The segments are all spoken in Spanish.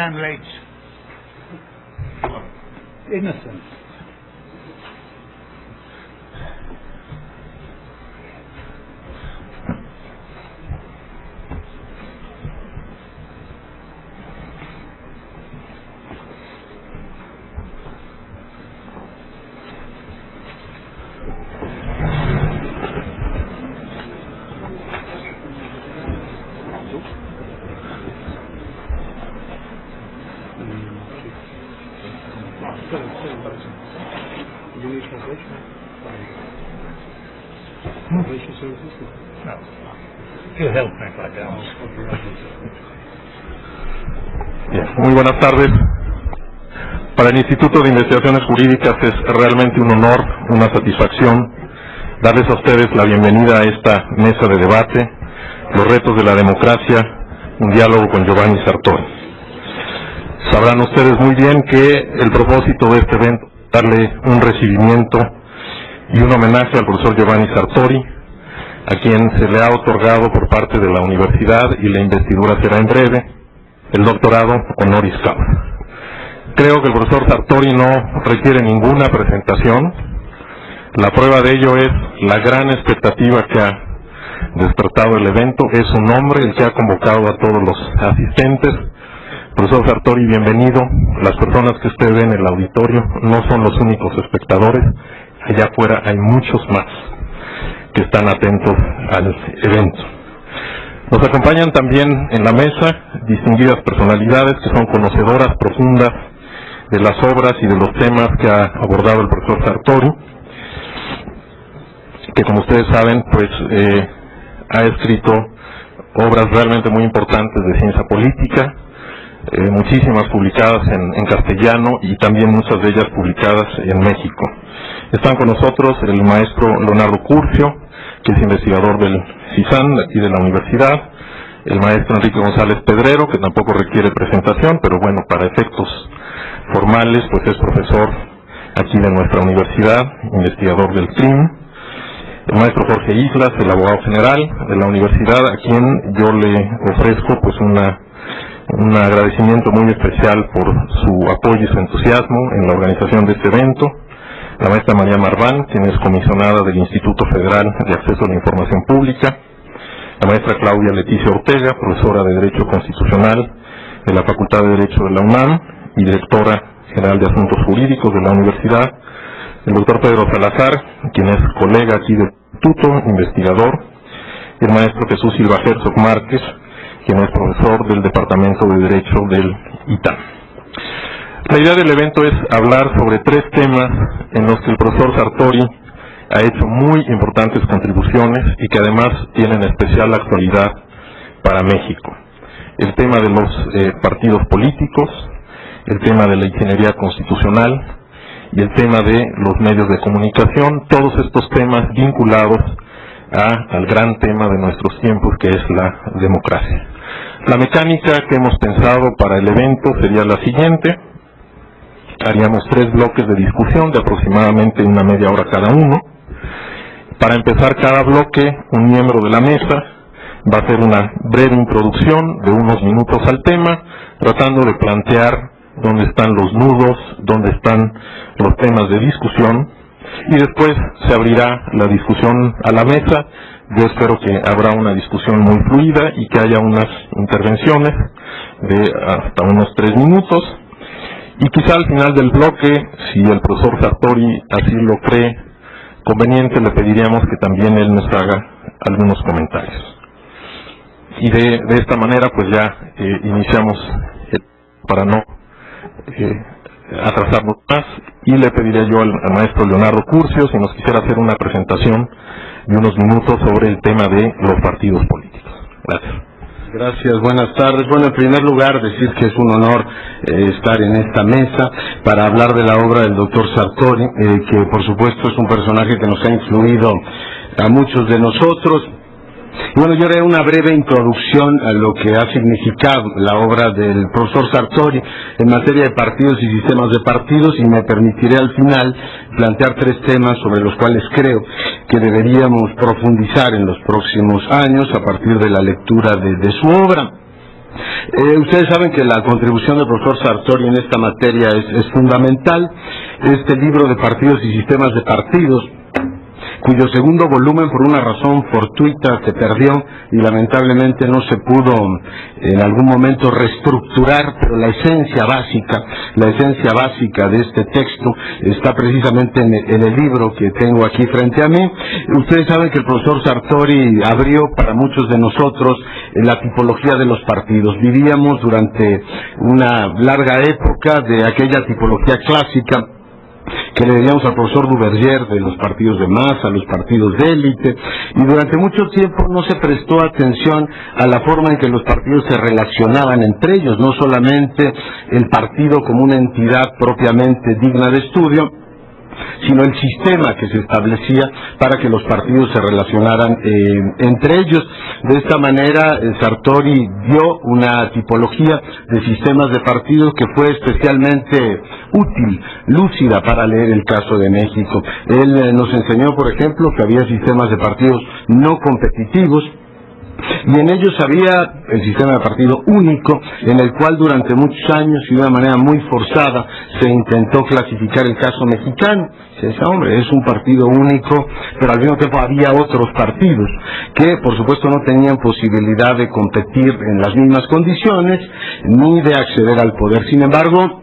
and late. Innocence. Bien, muy buenas tardes. Para el Instituto de Investigaciones Jurídicas es realmente un honor, una satisfacción darles a ustedes la bienvenida a esta mesa de debate, los retos de la democracia, un diálogo con Giovanni Sartori. Sabrán ustedes muy bien que el propósito de este evento es darle un recibimiento y un homenaje al profesor Giovanni Sartori, a quien se le ha otorgado por parte de la universidad, y la investidura será en breve, el doctorado honoris causa. Creo que el profesor Sartori no requiere ninguna presentación. La prueba de ello es la gran expectativa que ha despertado el evento. Es un hombre el que ha convocado a todos los asistentes. Profesor Sartori, bienvenido. Las personas que usted ve en el auditorio no son los únicos espectadores. Allá afuera hay muchos más que están atentos al evento. Nos acompañan también en la mesa distinguidas personalidades que son conocedoras profundas de las obras y de los temas que ha abordado el profesor Sartori, que, como ustedes saben, pues ha escrito obras realmente muy importantes de ciencia política, muchísimas publicadas en castellano y también muchas de ellas publicadas en México. Están con nosotros el maestro Leonardo Curcio, que es investigador del CISAN, aquí de la universidad, el maestro Enrique González Pedrero, que tampoco requiere presentación, pero bueno, para efectos formales, pues es profesor aquí de nuestra universidad, investigador del CRIM, el maestro Jorge Islas, el abogado general de la universidad, a quien yo le ofrezco pues un agradecimiento muy especial por su apoyo y su entusiasmo en la organización de este evento. La maestra María Marván, quien es comisionada del Instituto Federal de Acceso a la Información Pública, la maestra Claudia Leticia Ortega, profesora de Derecho Constitucional de la Facultad de Derecho de la UNAM y directora general de Asuntos Jurídicos de la Universidad, el doctor Pedro Salazar, quien es colega aquí del Instituto, investigador, y el maestro Jesús Silva Herzog Márquez, quien es profesor del Departamento de Derecho del ITAM. La idea del evento es hablar sobre tres temas en los que el profesor Sartori ha hecho muy importantes contribuciones y que además tienen especial actualidad para México. El tema de los partidos políticos, el tema de la ingeniería constitucional y el tema de los medios de comunicación, todos estos temas vinculados al gran tema de nuestros tiempos, que es la democracia. La mecánica que hemos pensado para el evento sería la siguiente. Haríamos 3 bloques de discusión de aproximadamente una media hora cada uno. Para empezar cada bloque, un miembro de la mesa va a hacer una breve introducción de unos minutos al tema, tratando de plantear dónde están los nudos, dónde están los temas de discusión, y después se abrirá la discusión a la mesa. Yo espero que habrá una discusión muy fluida y que haya unas intervenciones de hasta unos 3 minutos. Y quizá al final del bloque, si el profesor Sartori así lo cree conveniente, le pediríamos que también él nos haga algunos comentarios. Y de esta manera pues ya iniciamos para no atrasarnos más, y le pediría yo al maestro Leonardo Curcio si nos quisiera hacer una presentación de unos minutos sobre el tema de los partidos políticos. Gracias. Gracias, buenas tardes. Bueno, en primer lugar, decir que es un honor estar en esta mesa para hablar de la obra del doctor Sartori, que por supuesto es un personaje que nos ha influido a muchos de nosotros. Bueno, yo haré una breve introducción a lo que ha significado la obra del profesor Sartori en materia de partidos y sistemas de partidos, y me permitiré al final plantear 3 temas sobre los cuales creo que deberíamos profundizar en los próximos años a partir de la lectura de su obra. Ustedes saben que la contribución del profesor Sartori en esta materia es fundamental. Este libro de partidos y sistemas de partidos, cuyo segundo volumen por una razón fortuita se perdió y lamentablemente no se pudo en algún momento reestructurar, pero la esencia básica de este texto está precisamente en el libro que tengo aquí frente a mí. Ustedes saben que el profesor Sartori abrió para muchos de nosotros la tipología de los partidos. Vivíamos durante una larga época de aquella tipología clásica que le debíamos al profesor Duverger de los partidos de masa, los partidos de élite, y durante mucho tiempo no se prestó atención a la forma en que los partidos se relacionaban entre ellos, no solamente el partido como una entidad propiamente digna de estudio, sino el sistema que se establecía para que los partidos se relacionaran entre ellos. De esta manera, Sartori dio una tipología de sistemas de partidos que fue especialmente útil, lúcida para leer el caso de México. Él nos enseñó, por ejemplo, que había sistemas de partidos no competitivos, y en ellos había el sistema de partido único, en el cual durante muchos años y de una manera muy forzada se intentó clasificar el caso mexicano. Se decía, hombre, es un partido único, pero al mismo tiempo había otros partidos que por supuesto no tenían posibilidad de competir en las mismas condiciones ni de acceder al poder. Sin embargo,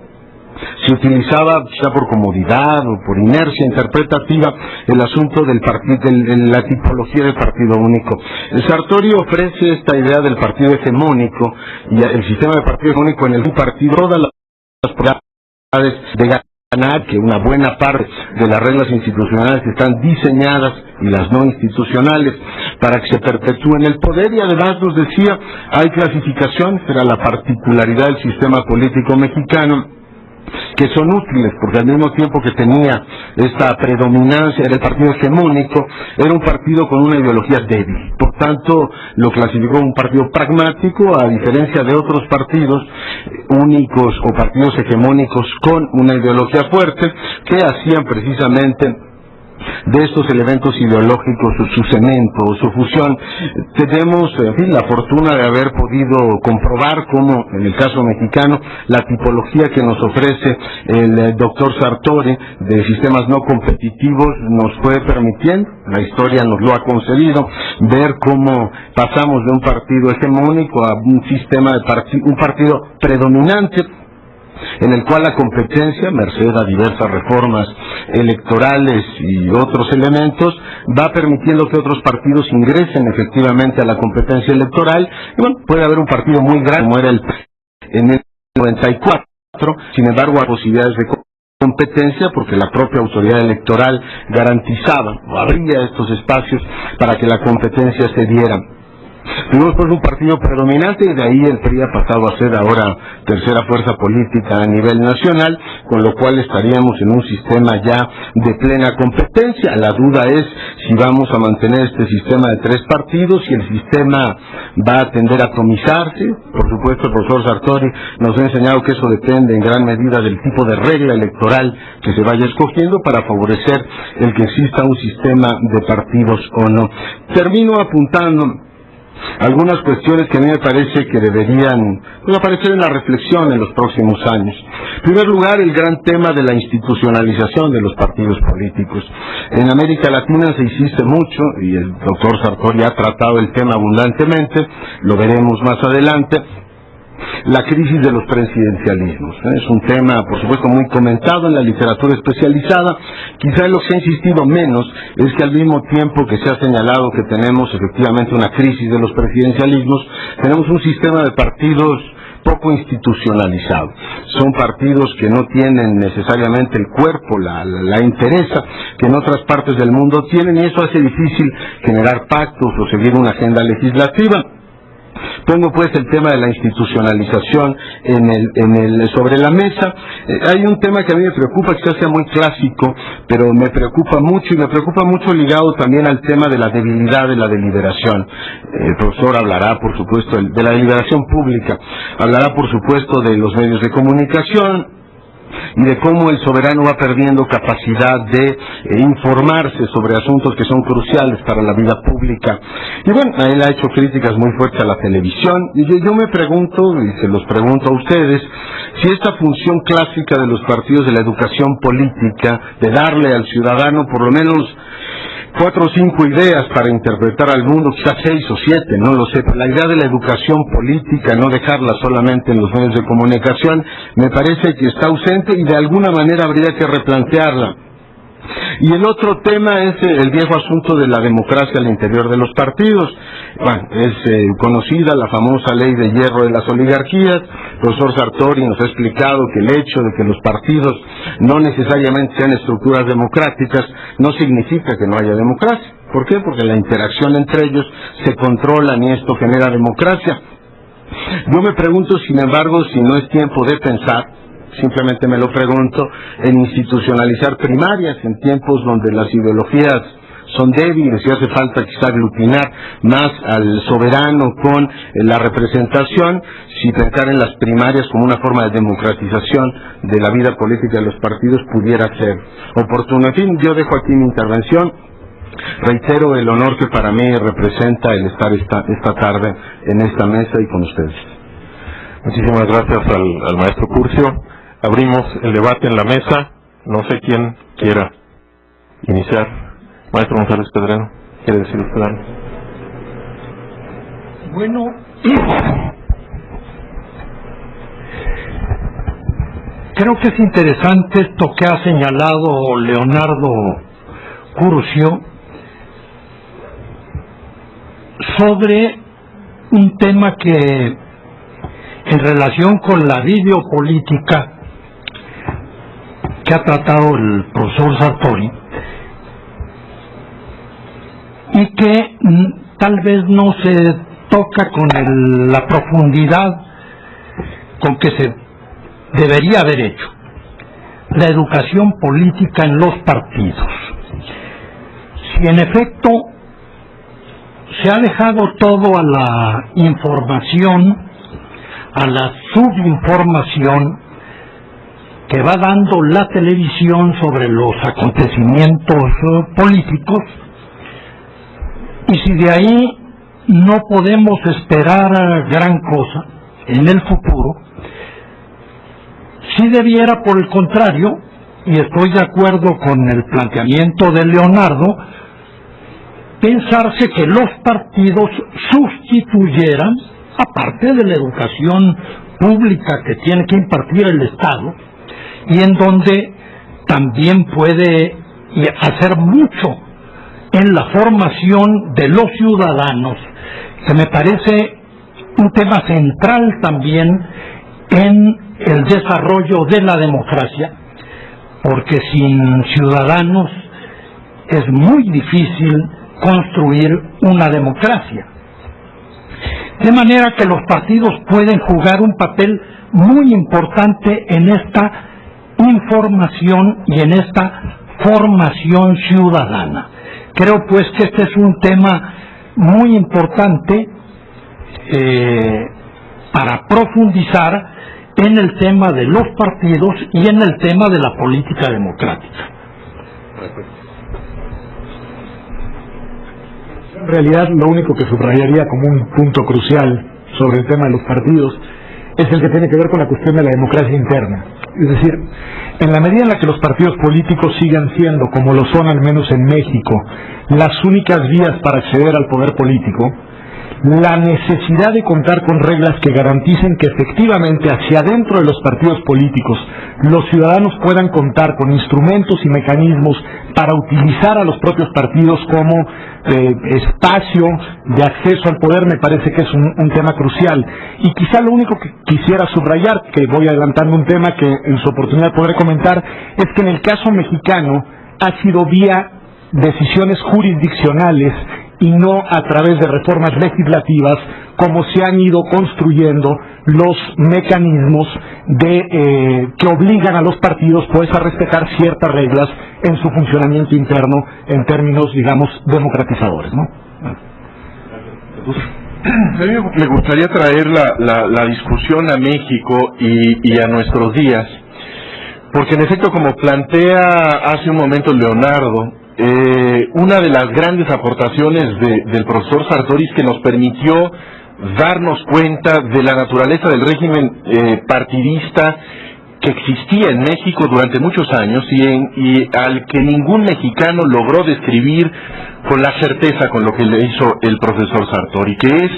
se utilizaba, quizá por comodidad o por inercia interpretativa, el asunto del la tipología del partido único. Sartori ofrece esta idea del partido hegemónico y el sistema de partido hegemónico en el que un partido todas las probabilidades de ganar, que una buena parte de las reglas institucionales están diseñadas y las no institucionales para que se perpetúen el poder, y además nos decía, hay clasificaciones, era la particularidad del sistema político mexicano, que son útiles, porque al mismo tiempo que tenía esta predominancia, era el partido hegemónico, era un partido con una ideología débil. Por tanto, lo clasificó un partido pragmático, a diferencia de otros partidos únicos o partidos hegemónicos con una ideología fuerte, que hacían precisamente de estos elementos ideológicos su cemento o su fusión. Tenemos, en fin, la fortuna de haber podido comprobar cómo, en el caso mexicano, la tipología que nos ofrece el doctor Sartori de sistemas no competitivos nos fue permitiendo, la historia nos lo ha concedido, ver cómo pasamos de un partido hegemónico a un sistema de un partido predominante, en el cual la competencia, merced a diversas reformas electorales y otros elementos, va permitiendo que otros partidos ingresen efectivamente a la competencia electoral. Y bueno, puede haber un partido muy grande, como era en el 94, sin embargo, hay posibilidades de competencia porque la propia autoridad electoral garantizaba o abría estos espacios para que la competencia se diera. Tuvimos pues un partido predominante y de ahí el PRI ha pasado a ser ahora tercera fuerza política a nivel nacional, con lo cual estaríamos en un sistema ya de plena competencia. La duda es si vamos a mantener este sistema de tres partidos, si el sistema va a tender a atomizarse. Por supuesto, el profesor Sartori nos ha enseñado que eso depende en gran medida del tipo de regla electoral que se vaya escogiendo para favorecer el que exista un sistema de partidos o no. Termino apuntando algunas cuestiones que a mí me parece que deberían aparecer en la reflexión en los próximos años. En primer lugar, el gran tema de la institucionalización de los partidos políticos. En América Latina se insiste mucho, y el doctor Sartori ha tratado el tema abundantemente, lo veremos más adelante, la crisis de los presidencialismos. Es un tema, por supuesto, muy comentado en la literatura especializada. Quizá lo que se ha insistido menos es que al mismo tiempo que se ha señalado que tenemos efectivamente una crisis de los presidencialismos, tenemos un sistema de partidos poco institucionalizado. Son partidos que no tienen necesariamente el cuerpo, la interesa que en otras partes del mundo tienen, y eso hace difícil generar pactos o seguir una agenda legislativa. Pongo pues el tema de la institucionalización sobre la mesa. Hay un tema que a mí me preocupa, quizás sea muy clásico, pero me preocupa mucho, y me preocupa mucho ligado también al tema de la debilidad de la deliberación. El profesor hablará, por supuesto, de la deliberación pública, hablará, por supuesto, de los medios de comunicación, y de cómo el soberano va perdiendo capacidad de informarse sobre asuntos que son cruciales para la vida pública. Y bueno, él ha hecho críticas muy fuertes a la televisión, y yo me pregunto, y se los pregunto a ustedes, si esta función clásica de los partidos de la educación política, de darle al ciudadano por lo menos 4 o 5 ideas para interpretar al mundo, quizás 6 o 7, no lo sé, pero la idea de la educación política, no dejarla solamente en los medios de comunicación, me parece que está ausente y de alguna manera habría que replantearla. Y el otro tema es el viejo asunto de la democracia al interior de los partidos. Bueno, es conocida la famosa ley de hierro de las oligarquías. El profesor Sartori nos ha explicado que el hecho de que los partidos no necesariamente sean estructuras democráticas no significa que no haya democracia. ¿Por qué? Porque la interacción entre ellos se controlan y esto genera democracia. Yo me pregunto, sin embargo, si no es tiempo de pensar, simplemente me lo pregunto, en institucionalizar primarias en tiempos donde las ideologías son débiles y hace falta quizá aglutinar más al soberano con la representación, si pensar en las primarias como una forma de democratización de la vida política de los partidos pudiera ser oportuno. En fin, yo dejo aquí mi intervención. Reitero el honor que para mí representa el estar esta tarde en esta mesa y con ustedes. Muchísimas gracias al maestro Curcio. Abrimos el debate en la mesa. No sé quién quiera iniciar. Maestro González Pedrero, ¿quiere decir usted algo? Bueno, creo que es interesante esto que ha señalado Leonardo Curcio sobre un tema que, en relación con la videopolítica que ha tratado el profesor Sartori, y que tal vez no se toca con la profundidad con que se debería haber hecho: la educación política en los partidos. Si en efecto se ha dejado todo a la información, a la subinformación que va dando la televisión sobre los acontecimientos políticos, y si de ahí no podemos esperar gran cosa en el futuro, si debiera, por el contrario, y estoy de acuerdo con el planteamiento de Leonardo, pensarse que los partidos sustituyeran, aparte de la educación pública que tiene que impartir el Estado, y en donde también puede hacer mucho en la formación de los ciudadanos, que me parece un tema central también en el desarrollo de la democracia, porque sin ciudadanos es muy difícil construir una democracia. De manera que los partidos pueden jugar un papel muy importante en esta información y en esta formación ciudadana. Creo pues que este es un tema muy importante para profundizar en el tema de los partidos y en el tema de la política democrática. En realidad, lo único que subrayaría como un punto crucial sobre el tema de los partidos es el que tiene que ver con la cuestión de la democracia interna. Es decir, en la medida en la que los partidos políticos sigan siendo, como lo son al menos en México, las únicas vías para acceder al poder político, la necesidad de contar con reglas que garanticen que efectivamente hacia adentro de los partidos políticos los ciudadanos puedan contar con instrumentos y mecanismos para utilizar a los propios partidos como espacio de acceso al poder, me parece que es un tema crucial. Y quizá lo único que quisiera subrayar, que voy adelantando un tema que en su oportunidad podré comentar, es que en el caso mexicano ha sido vía decisiones jurisdiccionales y no a través de reformas legislativas como se han ido construyendo los mecanismos que obligan a los partidos pues a respetar ciertas reglas en su funcionamiento interno en términos, digamos, democratizadores, ¿no? A mí me gustaría traer la discusión a México y a nuestros días porque en efecto, como plantea hace un momento Leonardo, una de las grandes aportaciones del profesor Sartori es que nos permitió darnos cuenta de la naturaleza del régimen partidista que existía en México durante muchos años y al que ningún mexicano logró describir con la certeza con lo que le hizo el profesor Sartori, que es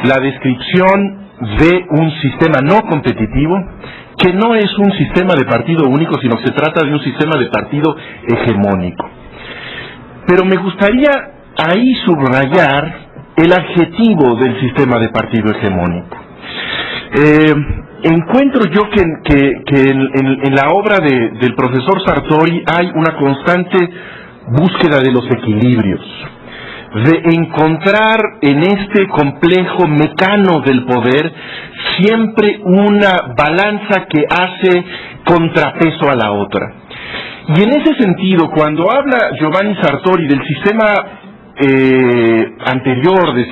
la descripción de un sistema no competitivo, que no es un sistema de partido único, sino que se trata de un sistema de partido hegemónico. Pero me gustaría ahí subrayar el adjetivo del sistema de partido hegemónico. Encuentro yo que en la obra del profesor Sartori hay una constante búsqueda de los equilibrios, de encontrar en este complejo mecano del poder siempre una balanza que hace contrapeso a la otra. Y en ese sentido, cuando habla Giovanni Sartori del sistema anterior, de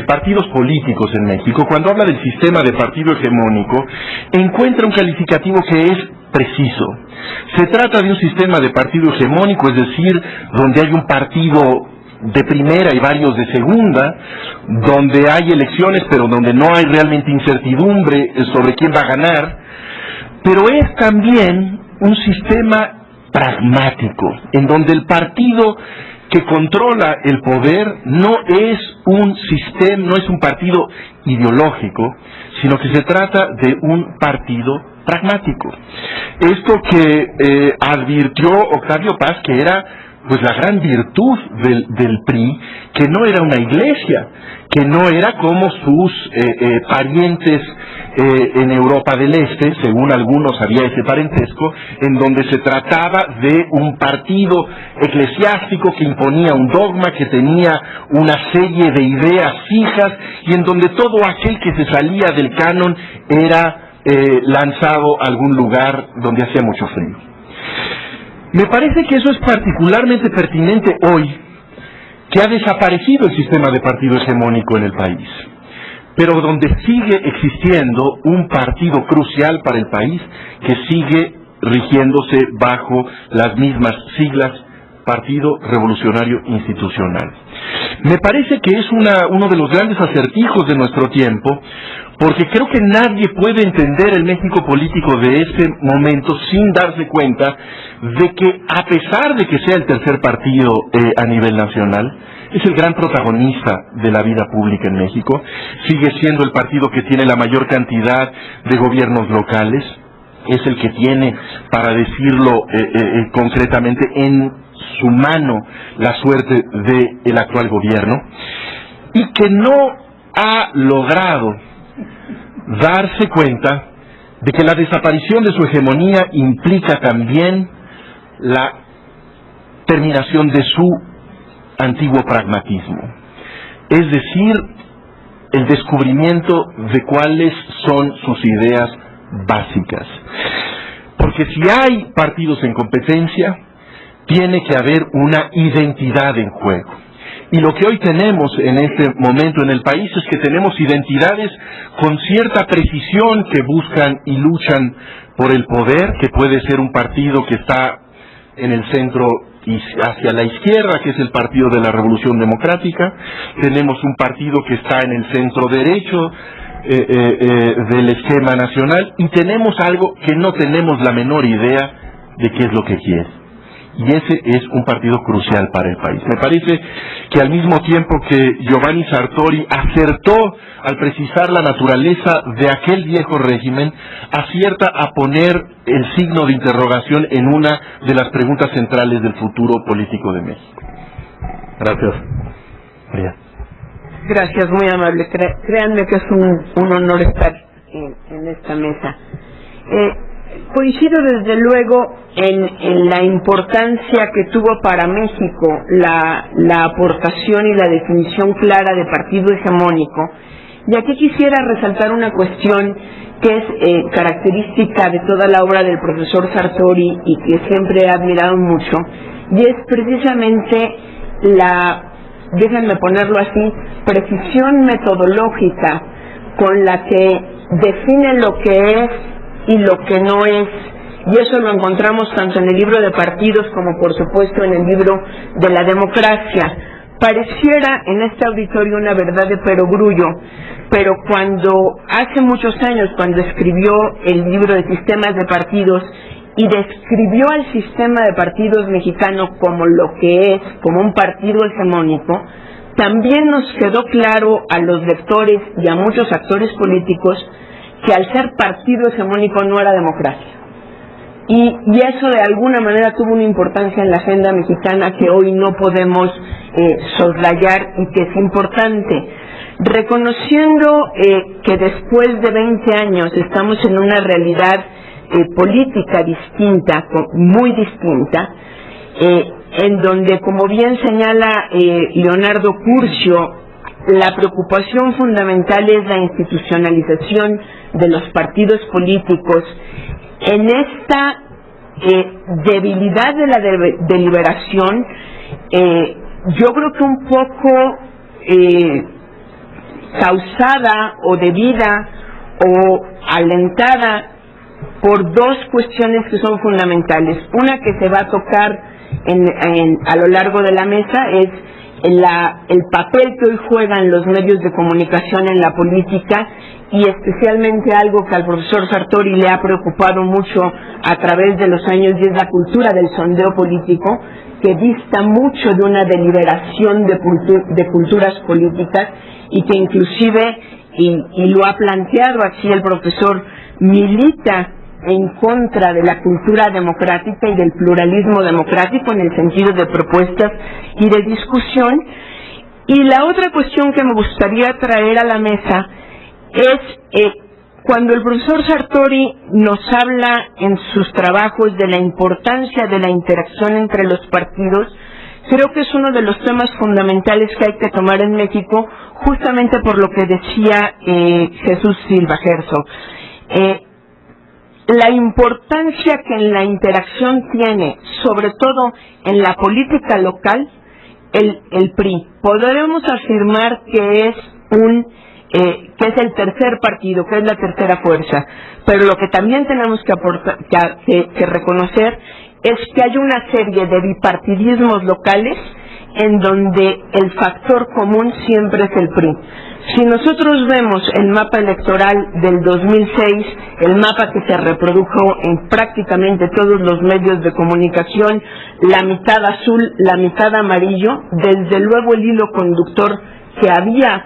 partidos políticos en México, cuando habla del sistema de partido hegemónico, encuentra un calificativo que es preciso. Se trata de un sistema de partido hegemónico, es decir, donde hay un partido de primera y varios de segunda, donde hay elecciones pero donde no hay realmente incertidumbre sobre quién va a ganar, pero es también un sistema pragmático, en donde el partido que controla el poder no es un sistema, no es un partido ideológico, sino que se trata de un partido pragmático. Esto que advirtió Octavio Paz, que era pues la gran virtud del PRI, que no era una iglesia, que no era como sus parientes en Europa del Este, según algunos había ese parentesco, en donde se trataba de un partido eclesiástico que imponía un dogma, que tenía una serie de ideas fijas, y en donde todo aquel que se salía del canon era lanzado a algún lugar donde hacía mucho frío. Me parece que eso es particularmente pertinente hoy, que ha desaparecido el sistema de partido hegemónico en el país, pero donde sigue existiendo un partido crucial para el país que sigue rigiéndose bajo las mismas siglas, Partido Revolucionario Institucional. Me parece que es uno de los grandes acertijos de nuestro tiempo, porque creo que nadie puede entender el México político de ese momento sin darse cuenta de que, a pesar de que sea el tercer partido a nivel nacional, es el gran protagonista de la vida pública en México, sigue siendo el partido que tiene la mayor cantidad de gobiernos locales, es el que tiene, para decirlo concretamente, en su mano la suerte del actual gobierno, y que no ha logrado darse cuenta de que la desaparición de su hegemonía implica también la terminación de su antiguo pragmatismo, es decir, el descubrimiento de cuáles son sus ideas básicas. Porque si hay partidos en competencia, tiene que haber una identidad en juego. Y lo que hoy tenemos en este momento en el país es que tenemos identidades con cierta precisión que buscan y luchan por el poder, que puede ser un partido que está en el centro y hacia la izquierda, que es el Partido de la Revolución Democrática. Tenemos un partido que está en el centro derecho del esquema nacional, y tenemos algo que no tenemos la menor idea de qué es lo que quiere. Y ese es un partido crucial para el país. Me parece que al mismo tiempo que Giovanni Sartori acertó al precisar la naturaleza de aquel viejo régimen, acierta a poner el signo de interrogación en una de las preguntas centrales del futuro político de México. Gracias. María. Gracias, muy amable. Créanme que es un honor estar en esta mesa. Coincido desde luego en la importancia que tuvo para México la aportación y la definición clara de partido hegemónico, y aquí quisiera resaltar una cuestión que es característica de toda la obra del profesor Sartori y que siempre he admirado mucho, y es precisamente déjenme ponerlo así, precisión metodológica con la que define lo que es y lo que no es. Y eso lo encontramos tanto en el libro de partidos como por supuesto en el libro de la democracia. Pareciera en este auditorio una verdad de perogrullo, pero cuando hace muchos años, cuando escribió el libro de sistemas de partidos y describió al sistema de partidos mexicano como lo que es, como un partido hegemónico, también nos quedó claro a los lectores y a muchos actores políticos que al ser partido hegemónico no era democracia. Y eso de alguna manera tuvo una importancia en la agenda mexicana que hoy no podemos soslayar y que es importante. Reconociendo que después de 20 años estamos en una realidad política distinta, muy distinta, en donde, como bien señala Leonardo Curcio, la preocupación fundamental es la institucionalización de los partidos políticos. En esta debilidad de la deliberación, yo creo que un poco causada o debida o alentada por dos cuestiones que son fundamentales. Una que se va a tocar a lo largo de la mesa es el papel que hoy juegan los medios de comunicación en la política, y especialmente algo que al profesor Sartori le ha preocupado mucho a través de los años, y es la cultura del sondeo político, que dista mucho de una deliberación de culturas políticas, y que inclusive, y lo ha planteado aquí el profesor, milita en contra de la cultura democrática y del pluralismo democrático en el sentido de propuestas y de discusión. Y la otra cuestión que me gustaría traer a la mesa es cuando el profesor Sartori nos habla en sus trabajos de la importancia de la interacción entre los partidos. Creo que es uno de los temas fundamentales que hay que tomar en México, justamente por lo que decía Jesús Silva Herzog. La importancia que en la interacción tiene, sobre todo en la política local, el PRI. Podremos afirmar que es el tercer partido, que es la tercera fuerza, pero lo que también tenemos que reconocer es que hay una serie de bipartidismos locales en donde el factor común siempre es el PRI. Si nosotros vemos el mapa electoral del 2006, el mapa que se reprodujo en prácticamente todos los medios de comunicación, la mitad azul, la mitad amarillo, desde luego el hilo conductor que había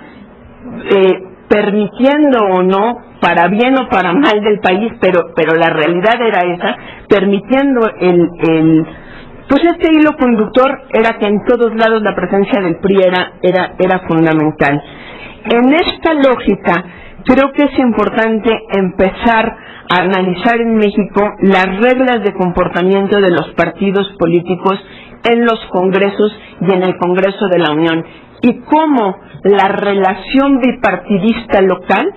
permitiendo o no, para bien o para mal del país, pero la realidad era esa, permitiendo pues este hilo conductor era que en todos lados la presencia del PRI era fundamental. En esta lógica, creo que es importante empezar a analizar en México las reglas de comportamiento de los partidos políticos en los congresos y en el Congreso de la Unión, y cómo la relación bipartidista local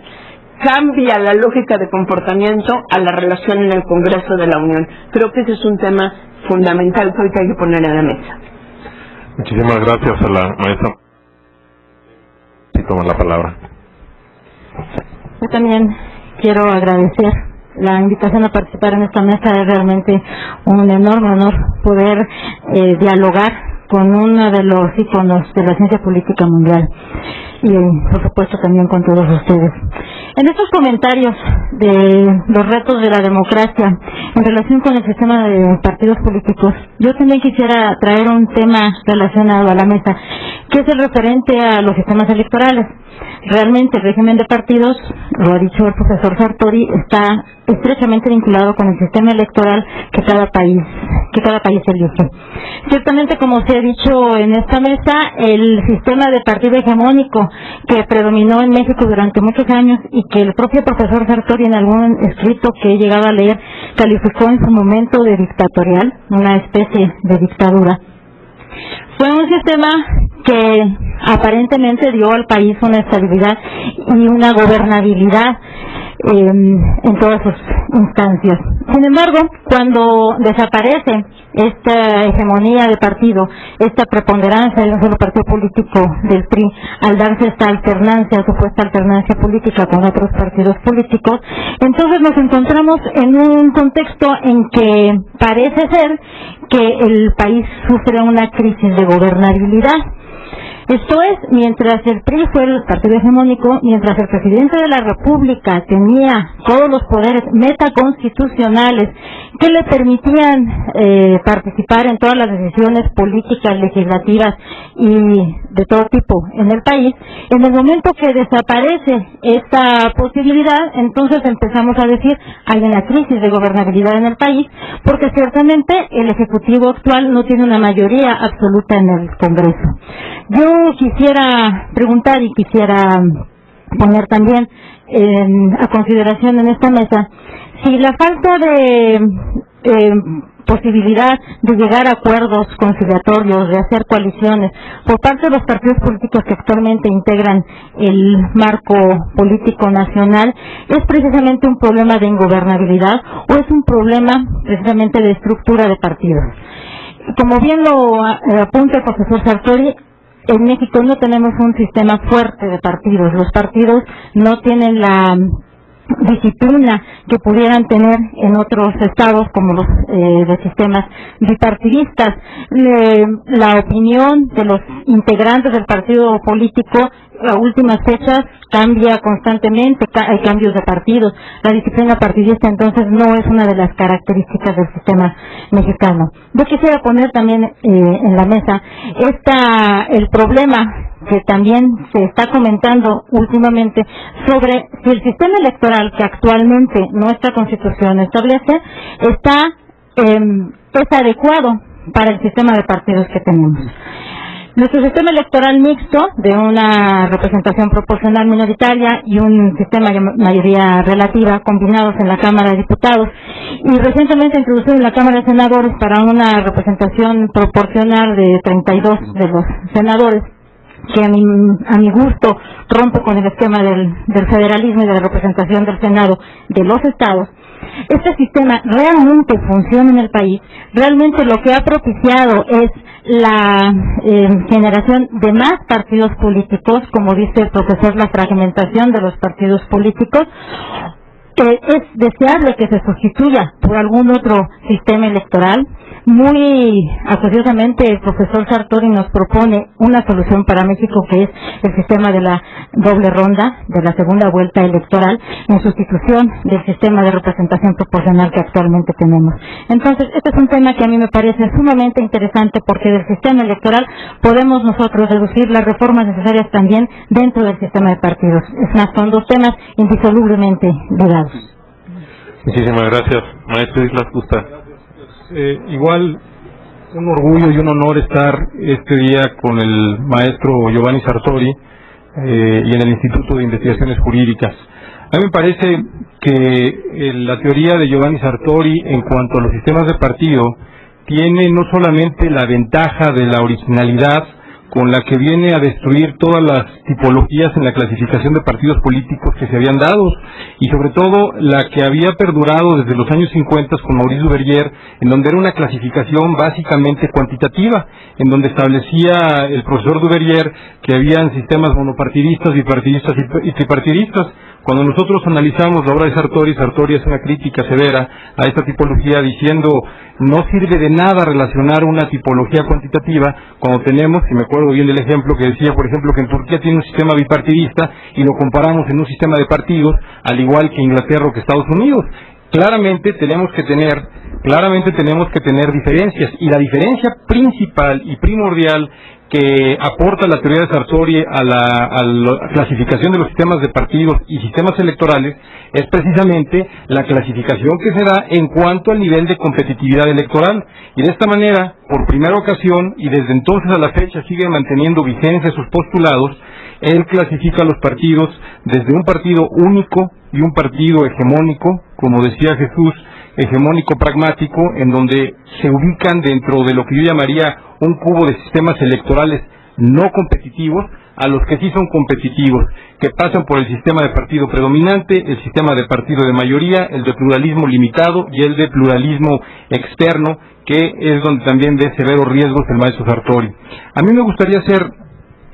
cambia la lógica de comportamiento a la relación en el Congreso de la Unión. Creo que ese es un tema fundamental que hoy hay que poner en la mesa. Muchísimas gracias a la maestra. Sí, toma la palabra. Yo también quiero agradecer la invitación a participar en esta mesa. Es realmente un enorme honor poder dialogar con uno de los íconos de la ciencia política mundial y por supuesto también con todos ustedes. En estos comentarios de los retos de la democracia en relación con el sistema de partidos políticos, yo también quisiera traer un tema relacionado a la mesa, que es el referente a los sistemas electorales. Realmente el régimen de partidos, lo ha dicho el profesor Sartori, está estrechamente vinculado con el sistema electoral que cada país elige. Ciertamente, como se ha dicho en esta mesa, el sistema de partido hegemónico que predominó en México durante muchos años y que el propio profesor Sartori en algún escrito que he llegado a leer calificó en su momento de dictatorial, una especie de dictadura, fue un sistema que aparentemente dio al país una estabilidad y una gobernabilidad en todas sus instancias. Sin embargo, cuando desaparece esta hegemonía de partido, esta preponderancia de un solo partido político del PRI, al darse esta alternancia, supuesta alternancia política con otros partidos políticos, entonces nos encontramos en un contexto en que parece ser que el país sufre una crisis de gobernabilidad. Esto es, mientras el PRI fue el partido hegemónico, mientras el presidente de la República tenía todos los poderes metaconstitucionales que le permitían participar en todas las decisiones políticas, legislativas y de todo tipo en el país, en el momento que desaparece esta posibilidad, entonces empezamos a decir hay una crisis de gobernabilidad en el país, porque ciertamente el Ejecutivo actual no tiene una mayoría absoluta en el Congreso. Yo quisiera preguntar y quisiera poner también a consideración en esta mesa si la falta de posibilidad de llegar a acuerdos conciliatorios, de hacer coaliciones por parte de los partidos políticos que actualmente integran el marco político nacional es precisamente un problema de ingobernabilidad o es un problema precisamente de estructura de partidos. Como bien lo apunta el profesor Sartori, en México no tenemos un sistema fuerte de partidos. Los partidos no tienen la disciplina que pudieran tener en otros estados como los de sistemas bipartidistas. La opinión de los integrantes del partido político a últimas fechas cambia constantemente, hay cambios de partidos. La disciplina partidista entonces no es una de las características del sistema mexicano. Yo quisiera poner también en la mesa el problema que también se está comentando últimamente sobre si el sistema electoral que actualmente nuestra Constitución establece es adecuado para el sistema de partidos que tenemos. Nuestro sistema electoral mixto, de una representación proporcional minoritaria y un sistema de mayoría relativa combinados en la Cámara de Diputados, y recientemente introducido en la Cámara de Senadores para una representación proporcional de 32 de los senadores, que a mi gusto rompe con el esquema del federalismo y de la representación del Senado de los estados. Este sistema realmente funciona en el país, realmente lo que ha propiciado es la generación de más partidos políticos, como dice el profesor, la fragmentación de los partidos políticos. Es deseable que se sustituya por algún otro sistema electoral. Muy acuciosamente el profesor Sartori nos propone una solución para México, que es el sistema de la doble ronda, de la segunda vuelta electoral, en sustitución del sistema de representación proporcional que actualmente tenemos. Entonces, este es un tema que a mí me parece sumamente interesante, porque del sistema electoral podemos nosotros deducir las reformas necesarias también dentro del sistema de partidos. Es más, son dos temas indisolublemente ligados. Muchísimas gracias. Maestro Islas, gusta. Igual un orgullo y un honor estar este día con el maestro Giovanni Sartori y en el Instituto de Investigaciones Jurídicas. A mí me parece que la teoría de Giovanni Sartori en cuanto a los sistemas de partido tiene no solamente la ventaja de la originalidad con la que viene a destruir todas las tipologías en la clasificación de partidos políticos que se habían dado, y sobre todo la que había perdurado desde los años 50 con Maurice Duverger, en donde era una clasificación básicamente cuantitativa, en donde establecía el profesor Duverger que habían sistemas monopartidistas, bipartidistas y tripartidistas. Cuando nosotros analizamos la obra de Sartori, Sartori hace una crítica severa a esta tipología diciendo no sirve de nada relacionar una tipología cuantitativa cuando tenemos, si me acuerdo bien del ejemplo que decía, por ejemplo, que en Turquía tiene un sistema bipartidista y lo comparamos en un sistema de partidos, al igual que Inglaterra o que Estados Unidos. Claramente tenemos que tener diferencias, y la diferencia principal y primordial que aporta la teoría de Sartori a la clasificación de los sistemas de partidos y sistemas electorales es precisamente la clasificación que se da en cuanto al nivel de competitividad electoral, y de esta manera, por primera ocasión, y desde entonces a la fecha sigue manteniendo vigencia sus postulados, él clasifica a los partidos desde un partido único y un partido hegemónico, como decía Jesús, hegemónico pragmático, en donde se ubican dentro de lo que yo llamaría un cubo de sistemas electorales no competitivos, a los que sí son competitivos, que pasan por el sistema de partido predominante, el sistema de partido de mayoría, el de pluralismo limitado y el de pluralismo externo, que es donde también ve severos riesgos el maestro Sartori. A mí me gustaría hacer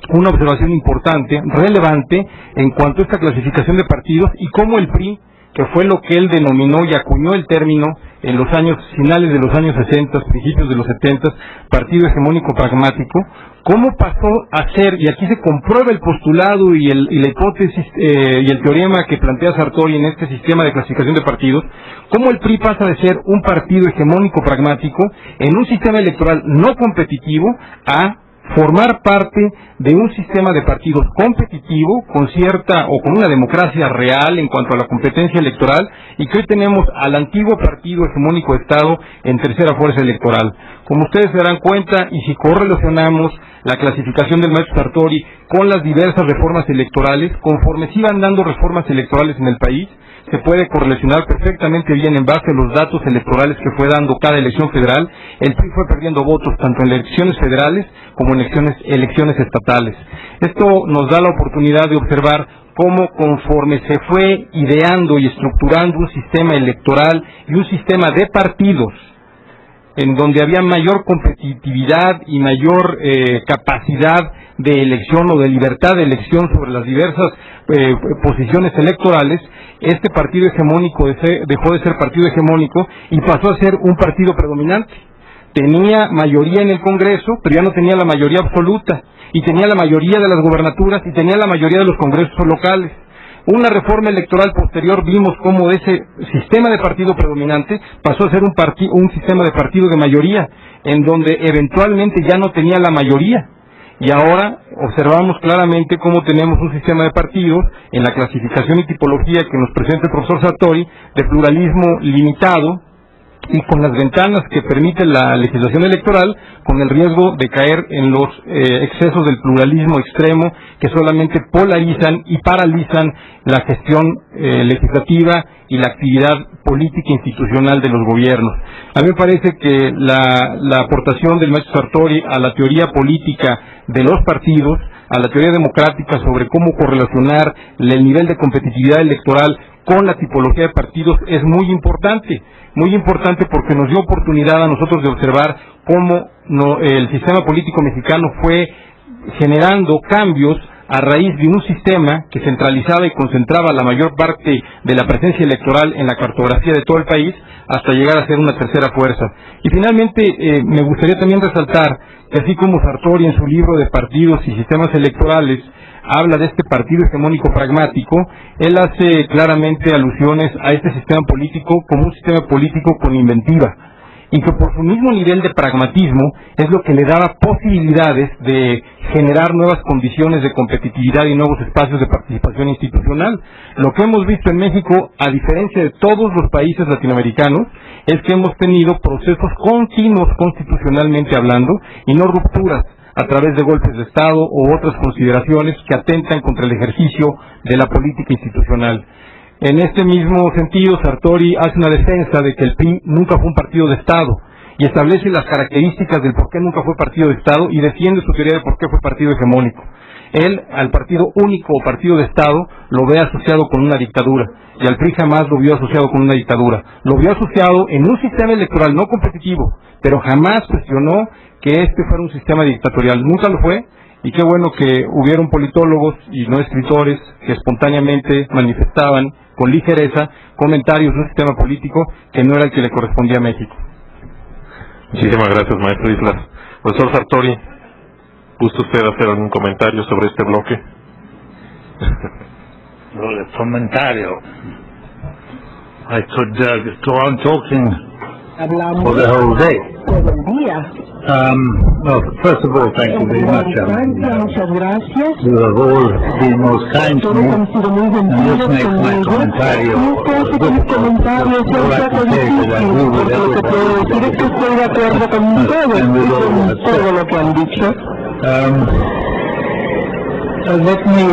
una observación importante, relevante, en cuanto a esta clasificación de partidos y cómo el PRI, que fue lo que él denominó y acuñó el término en los años finales de los años 60, principios de los 70, partido hegemónico pragmático, cómo pasó a ser, y aquí se comprueba el postulado y la hipótesis y el teorema que plantea Sartori en este sistema de clasificación de partidos, cómo el PRI pasa de ser un partido hegemónico pragmático en un sistema electoral no competitivo a formar parte de un sistema de partidos competitivo con cierta o con una democracia real en cuanto a la competencia electoral, y que hoy tenemos al antiguo partido hegemónico de Estado en tercera fuerza electoral. Como ustedes se darán cuenta, y si correlacionamos la clasificación del maestro Sartori con las diversas reformas electorales, conforme sigan dando reformas electorales en el país, se puede correlacionar perfectamente bien en base a los datos electorales que fue dando cada elección federal. El PRI fue perdiendo votos tanto en elecciones federales como en elecciones estatales. Esto nos da la oportunidad de observar cómo conforme se fue ideando y estructurando un sistema electoral y un sistema de partidos en donde había mayor competitividad y mayor capacidad de elección o de libertad de elección sobre las diversas posiciones electorales, este partido hegemónico dejó de ser partido hegemónico y pasó a ser un partido predominante. Tenía mayoría en el Congreso, pero ya no tenía la mayoría absoluta, y tenía la mayoría de las gobernaturas y tenía la mayoría de los congresos locales. Una reforma electoral posterior vimos cómo ese sistema de partido predominante pasó a ser un sistema de partido de mayoría, en donde eventualmente ya no tenía la mayoría. Y ahora observamos claramente cómo tenemos un sistema de partidos en la clasificación y tipología que nos presenta el profesor Sartori, de pluralismo limitado, y con las ventanas que permite la legislación electoral, con el riesgo de caer en los excesos del pluralismo extremo que solamente polarizan y paralizan la gestión legislativa y la actividad política institucional de los gobiernos. A mí me parece que la aportación del maestro Sartori a la teoría política de los partidos, a la teoría democrática sobre cómo correlacionar el nivel de competitividad electoral con la tipología de partidos es muy importante porque nos dio oportunidad a nosotros de observar cómo el sistema político mexicano fue generando cambios a raíz de un sistema que centralizaba y concentraba la mayor parte de la presencia electoral en la cartografía de todo el país, hasta llegar a ser una tercera fuerza. Y finalmente me gustaría también resaltar que así como Sartori en su libro de partidos y sistemas electorales habla de este partido hegemónico pragmático, él hace claramente alusiones a este sistema político como un sistema político con inventiva, y que por su mismo nivel de pragmatismo es lo que le daba posibilidades de generar nuevas condiciones de competitividad y nuevos espacios de participación institucional. Lo que hemos visto en México, a diferencia de todos los países latinoamericanos, es que hemos tenido procesos continuos constitucionalmente hablando y no rupturas a través de golpes de Estado u otras consideraciones que atentan contra el ejercicio de la política institucional. En este mismo sentido, Sartori hace una defensa de que el PRI nunca fue un partido de Estado y establece las características del por qué nunca fue partido de Estado y defiende su teoría de por qué fue partido hegemónico. Él, al partido único o partido de Estado, lo ve asociado con una dictadura, y al PRI jamás lo vio asociado con una dictadura. Lo vio asociado en un sistema electoral no competitivo, pero jamás cuestionó que este fuera un sistema dictatorial. Nunca lo fue, y qué bueno que hubieron politólogos y no escritores que espontáneamente manifestaban con ligereza comentarios de un sistema político que no era el que le correspondía a México. Muchísimas gracias, maestro Islas. Profesor Sartori, ¿gusta usted hacer algún comentario sobre este bloque? Well, el comentario. I could go on talking for the whole day. Well, first of all, thank you very much. You have all been most kind to me, and this makes my comentario all I can say is I agree with everybody, and with all that's said. Let me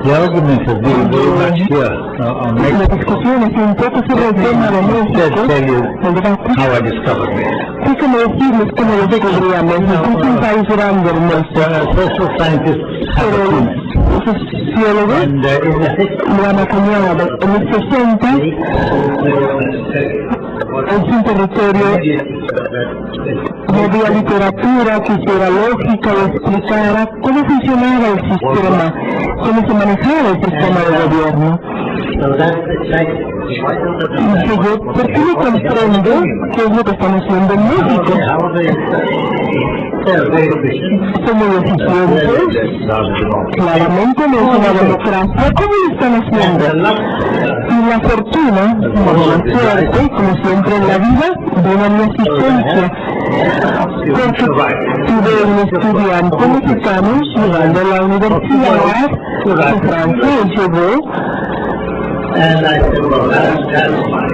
The argument has been very much here on La discusión es un poco sobre el tema de México, el debate. how I discovered it. Déjame decirles cómo lo descubrí a México. Es un país grande, hermoso. Social scientists have Pero opinions. los sociólogos And in the 60s, lo han acuñado. En los 60 es un territorio, no había literatura que hiciera lógica o explicara cómo funcionaba el sistema, cómo se manejaba el sistema de gobierno. Y dije yo, ¿por qué no comprendo qué es lo que están haciendo en México? Son muy eficientes, claramente no es una democracia. ¿Cómo lo están haciendo? Y la fortuna, la suerte, como siempre en la vida, viene a mi asistencia. Porque tuve un estudiante mexicano llegando a la universidad de Francia, él llegó.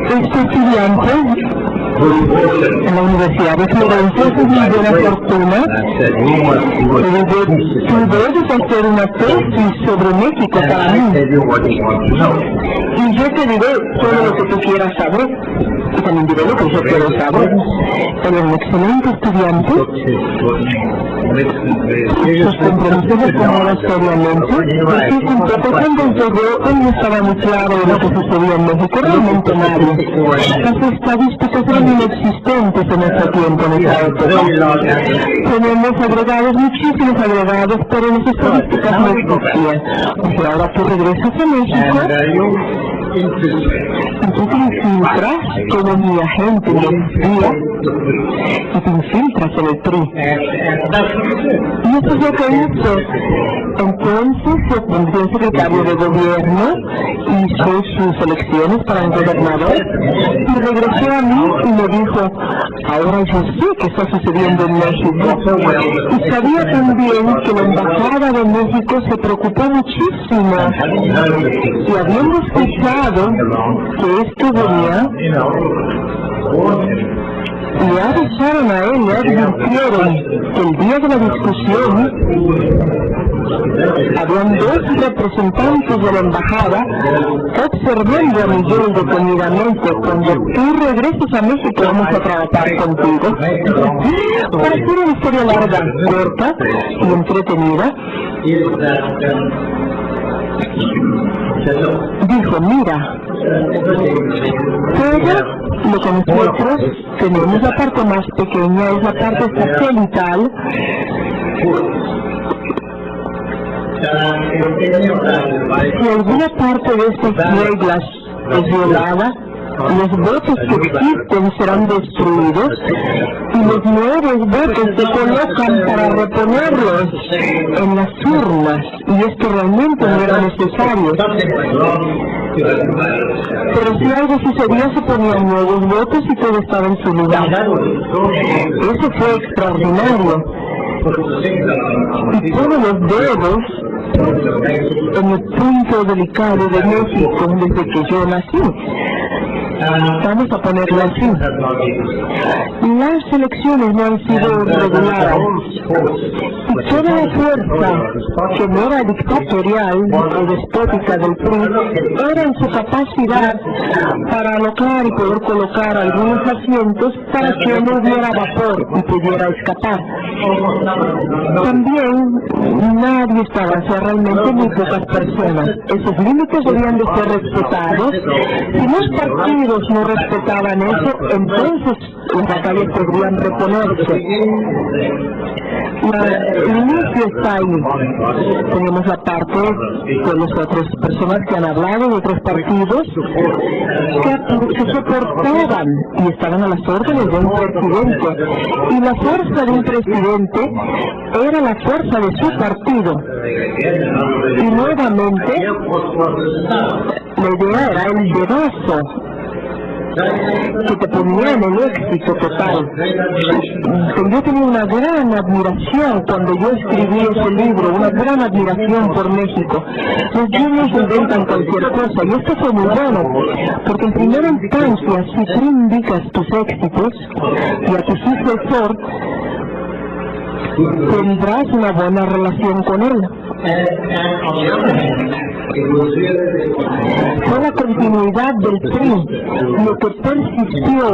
Este estudiante en la Universidad de Florencia tuvo una fortuna y tú debes hacer una tesis sobre México para mí. Y yo te diré todo lo que tú quieras saber. Y también diré lo que yo quiero saber. Él es un excelente estudiante. Sus compromisos los tomaba seriamente. Porque cuando llegó, él no estaba muy claro de lo que sucedía en México. Realmente nadie. Las estadísticas eran inexistentes en ese tiempo, en esa época. Tenemos agregados, muchísimos agregados, pero las estadísticas no existían. O sea, ahora tú regresas a México y tú te infiltras como mi agente en los días y te infiltras en el PRI. Y eso es lo que hizo. Entonces se convirtió en secretario de gobierno, hizo sus elecciones para el gobernador y regresó a mí y me dijo, ahora yo sé qué está sucediendo en México. Y sabía también que la embajada de México se preocupó muchísimo y habiendo escuchado que esto venía, le avisaron a él, le advirtieron que el día de la discusión habían dos representantes de la embajada observando a Miguel detenidamente. Cuando tú regreses a México vamos a trabajar contigo. Para hacer una historia larga, corta y entretenida, dijo, mira, todo lo que nosotros tenemos, la parte más pequeña es la parte satelital. Si alguna parte de estas reglas es violada, los votos que existen serán destruidos y los nuevos votos se colocan para reponerlos en las urnas, y esto realmente no era necesario. Pero si algo sucedía, se ponían nuevos votos y todo estaba en su lugar. Eso fue extraordinario. Y todos los dedos en el punto delicado de México desde que yo nací. Vamos a ponerlo así. Las elecciones no han sido reguladas. Y toda la fuerza que no era dictatorial o despótica del PRI era en su capacidad para alocar y poder colocar algunos asientos para que no hubiera vapor y pudiera escapar. También nadie estaba, o sea, realmente muy pocas personas. Esos límites debían de ser respetados. Si los partidos no respetaban eso, entonces las batallas podrían reponerse. El inicio está ahí. Tenemos la parte con las otras personas que han hablado de otros partidos que soportaban y estaban a las órdenes de un presidente. Y la fuerza de un presidente era la fuerza de su partido. Y nuevamente, la idea era el dedazo que te ponía en el éxito total. Yo tenía una gran admiración cuando yo escribí ese libro, una gran admiración por México. Los genios inventan cualquier cosa, y esto fue muy bueno, porque en primera instancia, si tú indicas tus éxitos y a tu sucesor, tendrás una buena relación con él. Fue la continuidad del PRI lo que persistió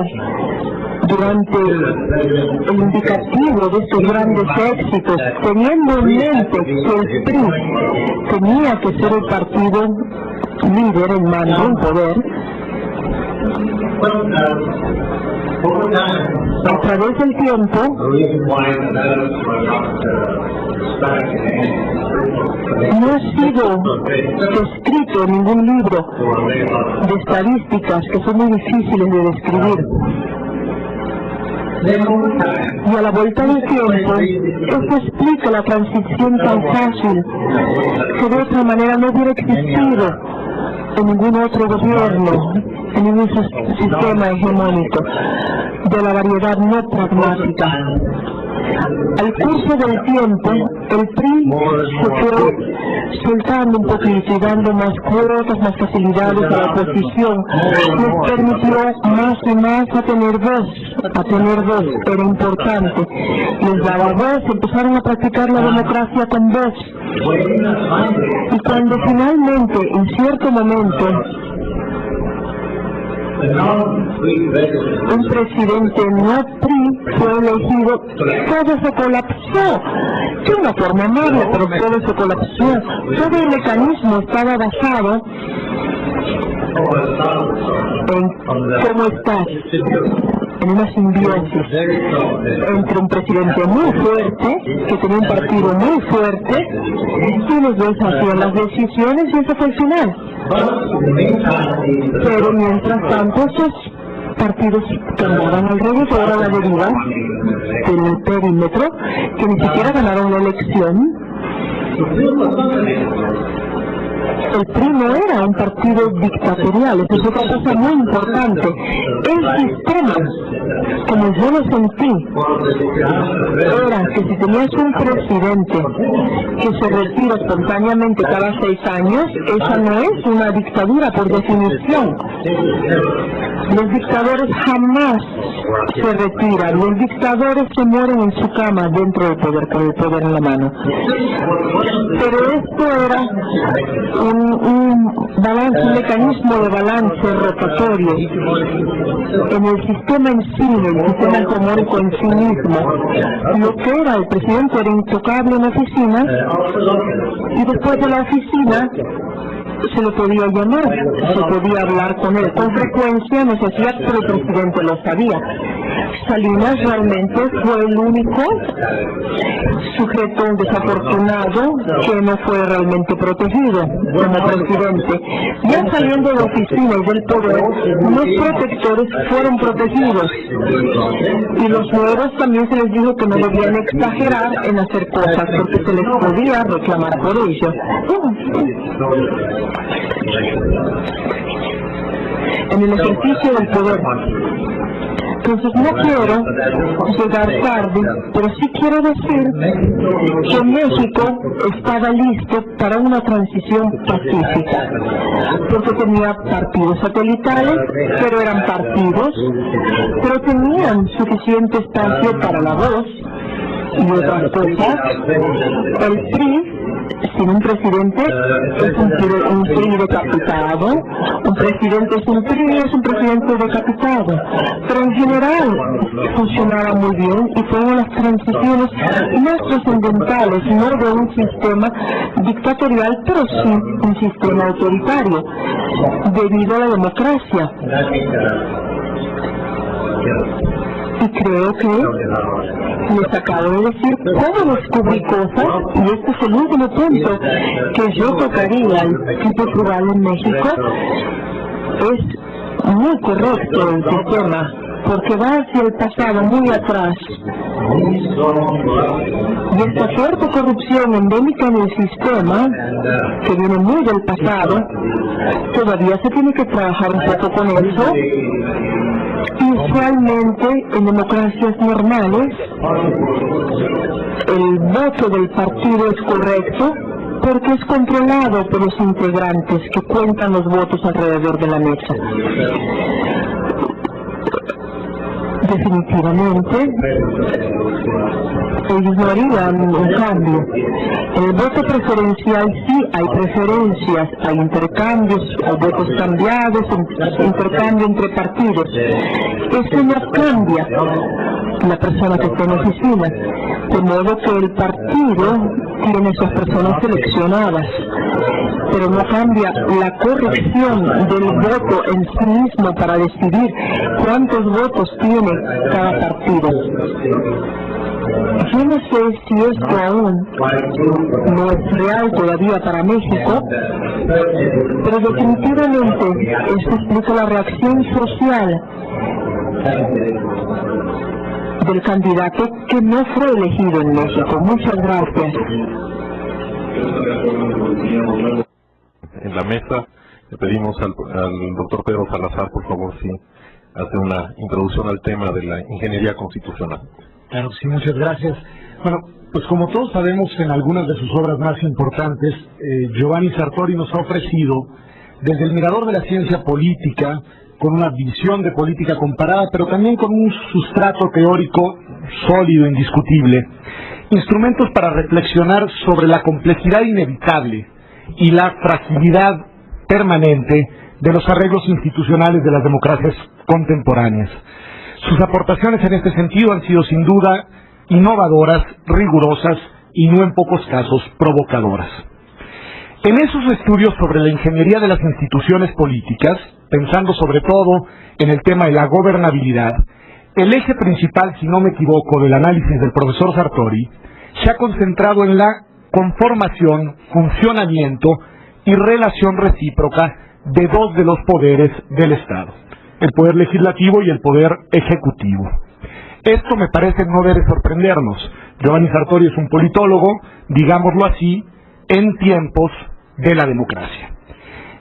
durante el indicativo de estos grandes éxitos, teniendo en mente que el PRI tenía que ser el partido líder en mando, en poder. A través del tiempo, no ha sido descrito en ningún libro de estadísticas que son muy difíciles de describir. Y a la vuelta del tiempo, esto explica la transición tan fácil que de otra manera no hubiera existido en ningún otro gobierno, en ningún sistema hegemónico, de la variedad no pragmática. Al curso del tiempo, el PRI se fue soltando un poquito y dando más cuotas, más facilidades a la oposición. Les permitió más y más a tener voz, era importante. Les daba voz, empezaron a practicar la democracia con voz. Y cuando finalmente, en cierto momento, un presidente no PRI fue elegido, todo se colapsó. De una forma amable, pero todo se colapsó. Todo el mecanismo estaba basado en cómo estás, en una simbiosis entre un presidente muy fuerte, que tenía un partido muy fuerte, y los dos hacían las decisiones y ese fue el final. Pero mientras tanto, esos partidos que andaban alrededor a la deriva del perímetro, que ni siquiera ganaron la elección. El PRI no era un partido dictatorial, eso es otra cosa muy importante. El sistema, como yo lo sentí, era que si tenías un presidente que se retira espontáneamente cada 6 años, esa no es una dictadura por definición. Los dictadores jamás se retiran, los dictadores se mueren en su cama dentro del poder, con el poder en la mano. Pero esto era un balance, un mecanismo de balance rotatorio en el sistema en sí, en el sistema hegemónico en sí mismo. Lo que era el presidente era intocable en la oficina, y después de la oficina se le podía llamar, se podía hablar con él. Con frecuencia no se hacía, pero el presidente lo sabía. Salinas realmente fue el único sujeto desafortunado que no fue realmente protegido como presidente. Ya saliendo de la oficina y del poder, los protectores fueron protegidos, y los nuevos también se les dijo que no debían exagerar en hacer cosas porque se les podía reclamar por ello. En el ejercicio del poder. Entonces no quiero llegar tarde, pero sí quiero decir que México estaba listo para una transición pacífica, porque tenía partidos satelitales, pero eran partidos, pero tenían suficiente espacio para la voz y otras cosas. El PRI, sin un presidente, es un PRI decapitado. Un presidente es un PRI, es un presidente decapitado. Pero en general funcionaba muy bien, y fueron las transiciones más trascendentales, no de un sistema dictatorial, pero sí un sistema autoritario, debido a la democracia. Y creo que les acabo de decir cómo descubrí cosas, y este es el último punto que yo tocaría. El tipo rural en México es muy correcto el sistema, porque va hacia el pasado, muy atrás. Y esta fuerte corrupción endémica en el sistema, que viene muy del pasado, todavía se tiene que trabajar un poco con eso. Y usualmente en democracias normales el voto del partido es correcto porque es controlado por los integrantes que cuentan los votos alrededor de la mesa. Definitivamente ellos no harían un cambio. En el voto preferencial sí hay preferencias, hay intercambios, hay votos cambiados, intercambio entre partidos. Eso no cambia la persona que está en la oficina, de modo que el partido tiene esas personas seleccionadas, pero no cambia la corrección del voto en sí mismo para decidir cuántos votos tiene cada partido. Yo no sé si esto aún no es real todavía para México, pero definitivamente esto explica la reacción social del candidato que no fue elegido en México. Muchas gracias. En la mesa le pedimos al doctor Pedro Salazar, por favor, si hace una introducción al tema de la ingeniería constitucional. Claro, sí, muchas gracias. Bueno, pues como todos sabemos, en algunas de sus obras más importantes, Giovanni Sartori nos ha ofrecido, desde el mirador de la ciencia política, con una visión de política comparada, pero también con un sustrato teórico sólido, indiscutible, instrumentos para reflexionar sobre la complejidad inevitable y la fragilidad permanente de los arreglos institucionales de las democracias contemporáneas. Sus aportaciones en este sentido han sido sin duda innovadoras, rigurosas y no en pocos casos provocadoras. En esos estudios sobre la ingeniería de las instituciones políticas, pensando sobre todo en el tema de la gobernabilidad, el eje principal, si no me equivoco, del análisis del profesor Sartori se ha concentrado en la conformación, funcionamiento y relación recíproca de dos de los poderes del Estado, el poder legislativo y el poder ejecutivo. Esto me parece no debe sorprendernos. Giovanni Sartori es un politólogo, digámoslo así, en tiempos de la democracia.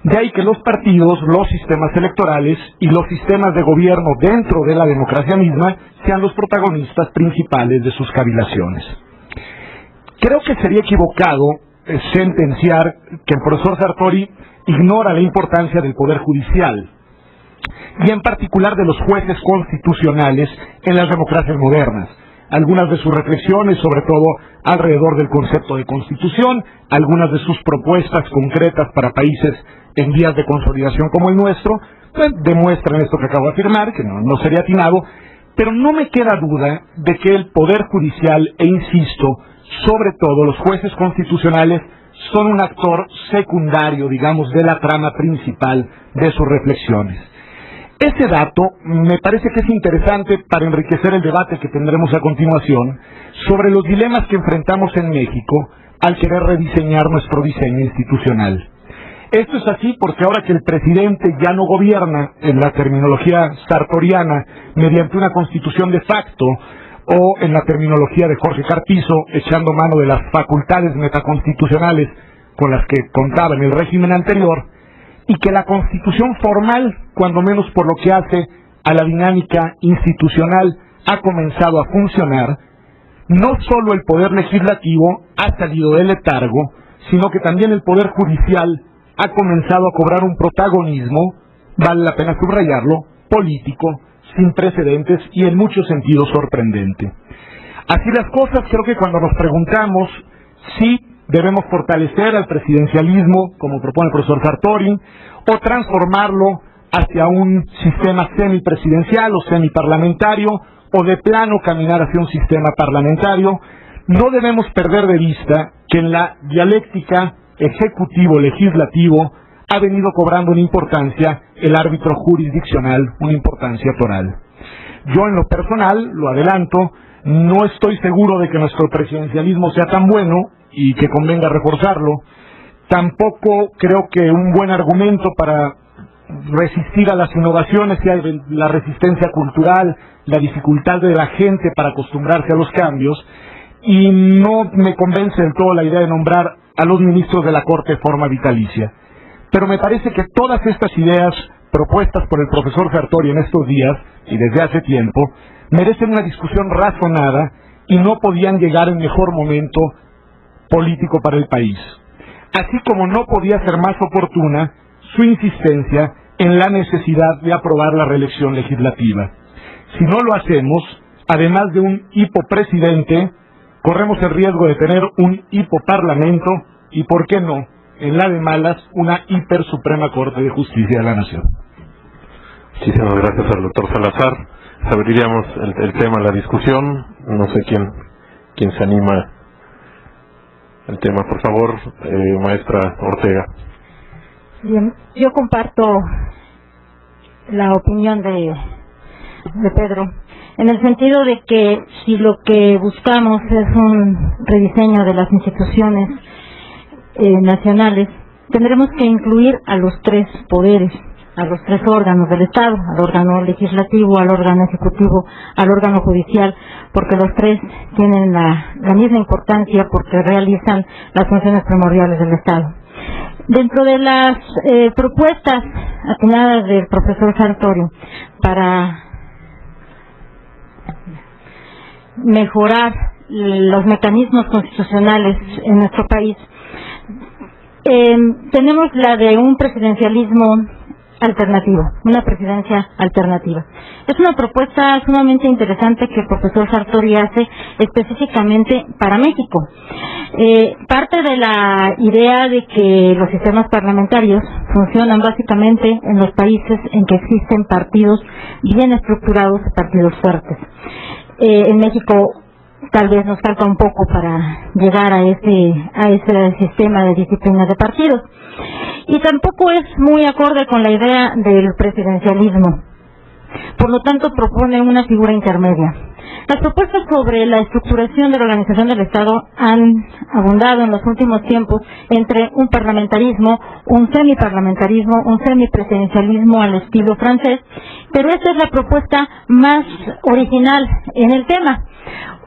De ahí que los partidos, los sistemas electorales y los sistemas de gobierno dentro de la democracia misma sean los protagonistas principales de sus cavilaciones. Creo que sería equivocado sentenciar que el profesor Sartori ignora la importancia del Poder Judicial y en particular de los jueces constitucionales en las democracias modernas. Algunas de sus reflexiones, sobre todo alrededor del concepto de constitución, algunas de sus propuestas concretas para países en vías de consolidación como el nuestro, pues demuestran esto que acabo de afirmar, que no sería atinado, pero no me queda duda de que el Poder Judicial, e insisto, sobre todo los jueces constitucionales, son un actor secundario, digamos, de la trama principal de sus reflexiones. Ese dato me parece que es interesante para enriquecer el debate que tendremos a continuación sobre los dilemas que enfrentamos en México al querer rediseñar nuestro diseño institucional. Esto es así porque ahora que el presidente ya no gobierna, en la terminología sartoriana, mediante una constitución de facto, o en la terminología de Jorge Carpizo, echando mano de las facultades metaconstitucionales con las que contaba en el régimen anterior, y que la constitución formal, cuando menos por lo que hace a la dinámica institucional, ha comenzado a funcionar, no solo el poder legislativo ha salido del letargo, sino que también el poder judicial ha comenzado a cobrar un protagonismo, vale la pena subrayarlo, político, sin precedentes y en muchos sentidos sorprendente. Así las cosas, creo que cuando nos preguntamos si debemos fortalecer al presidencialismo, como propone el profesor Sartori, o transformarlo hacia un sistema semipresidencial o semiparlamentario, o de plano caminar hacia un sistema parlamentario, no debemos perder de vista que en la dialéctica ejecutivo-legislativo ha venido cobrando una importancia el árbitro jurisdiccional, una importancia toral. Yo en lo personal, lo adelanto, no estoy seguro de que nuestro presidencialismo sea tan bueno y que convenga reforzarlo. Tampoco creo que un buen argumento para resistir a las innovaciones sea la resistencia cultural, la dificultad de la gente para acostumbrarse a los cambios, y no me convence del todo la idea de nombrar a los ministros de la Corte de forma vitalicia. Pero me parece que todas estas ideas propuestas por el profesor Sartori en estos días, y desde hace tiempo, merecen una discusión razonada y no podían llegar en mejor momento político para el país. Así como no podía ser más oportuna su insistencia en la necesidad de aprobar la reelección legislativa. Si no lo hacemos, además de un hipopresidente, corremos el riesgo de tener un hipoparlamento y, ¿por qué no?, en la de malas, una hipersuprema Corte de Justicia de la Nación. Muchísimas gracias al doctor Salazar. Abriríamos el tema, la discusión. No sé quién se anima el tema. Por favor, maestra Ortega. Bien, yo comparto la opinión de Pedro, en el sentido de que si lo que buscamos es un rediseño de las instituciones nacionales, tendremos que incluir a los tres poderes, a los tres órganos del Estado, al órgano legislativo, al órgano ejecutivo, al órgano judicial, porque los tres tienen la misma importancia porque realizan las funciones primordiales del Estado. Dentro de las propuestas atinadas del profesor Sartori para mejorar los mecanismos constitucionales en nuestro país, tenemos la de un presidencialismo alternativo, una presidencia alternativa. Es una propuesta sumamente interesante que el profesor Sartori hace específicamente para México. Parte de la idea de que los sistemas parlamentarios funcionan básicamente en los países en que existen partidos bien estructurados, partidos fuertes. En México tal vez nos falta un poco para llegar a ese sistema de disciplina de partidos. Y tampoco es muy acorde con la idea del presidencialismo. Por lo tanto, propone una figura intermedia. Las propuestas sobre la estructuración de la organización del Estado han abundado en los últimos tiempos entre un parlamentarismo, un semiparlamentarismo, un semipresidencialismo al estilo francés, pero esta es la propuesta más original en el tema.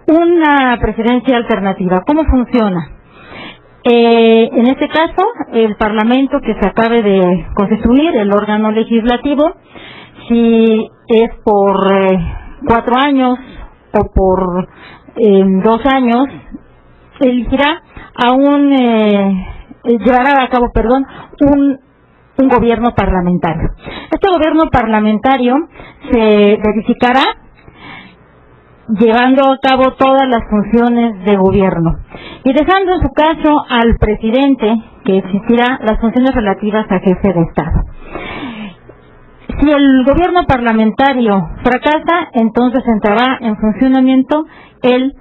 Una presidencia alternativa. ¿Cómo funciona? En este caso, el Parlamento que se acabe de constituir, el órgano legislativo, si es por 4 años o por 2 años, elegirá llevará a cabo, un gobierno parlamentario. Este gobierno parlamentario se verificará llevando a cabo todas las funciones de gobierno y dejando en su caso al presidente, que existirá, las funciones relativas a jefe de Estado. Si el gobierno parlamentario fracasa, entonces entrará en funcionamiento el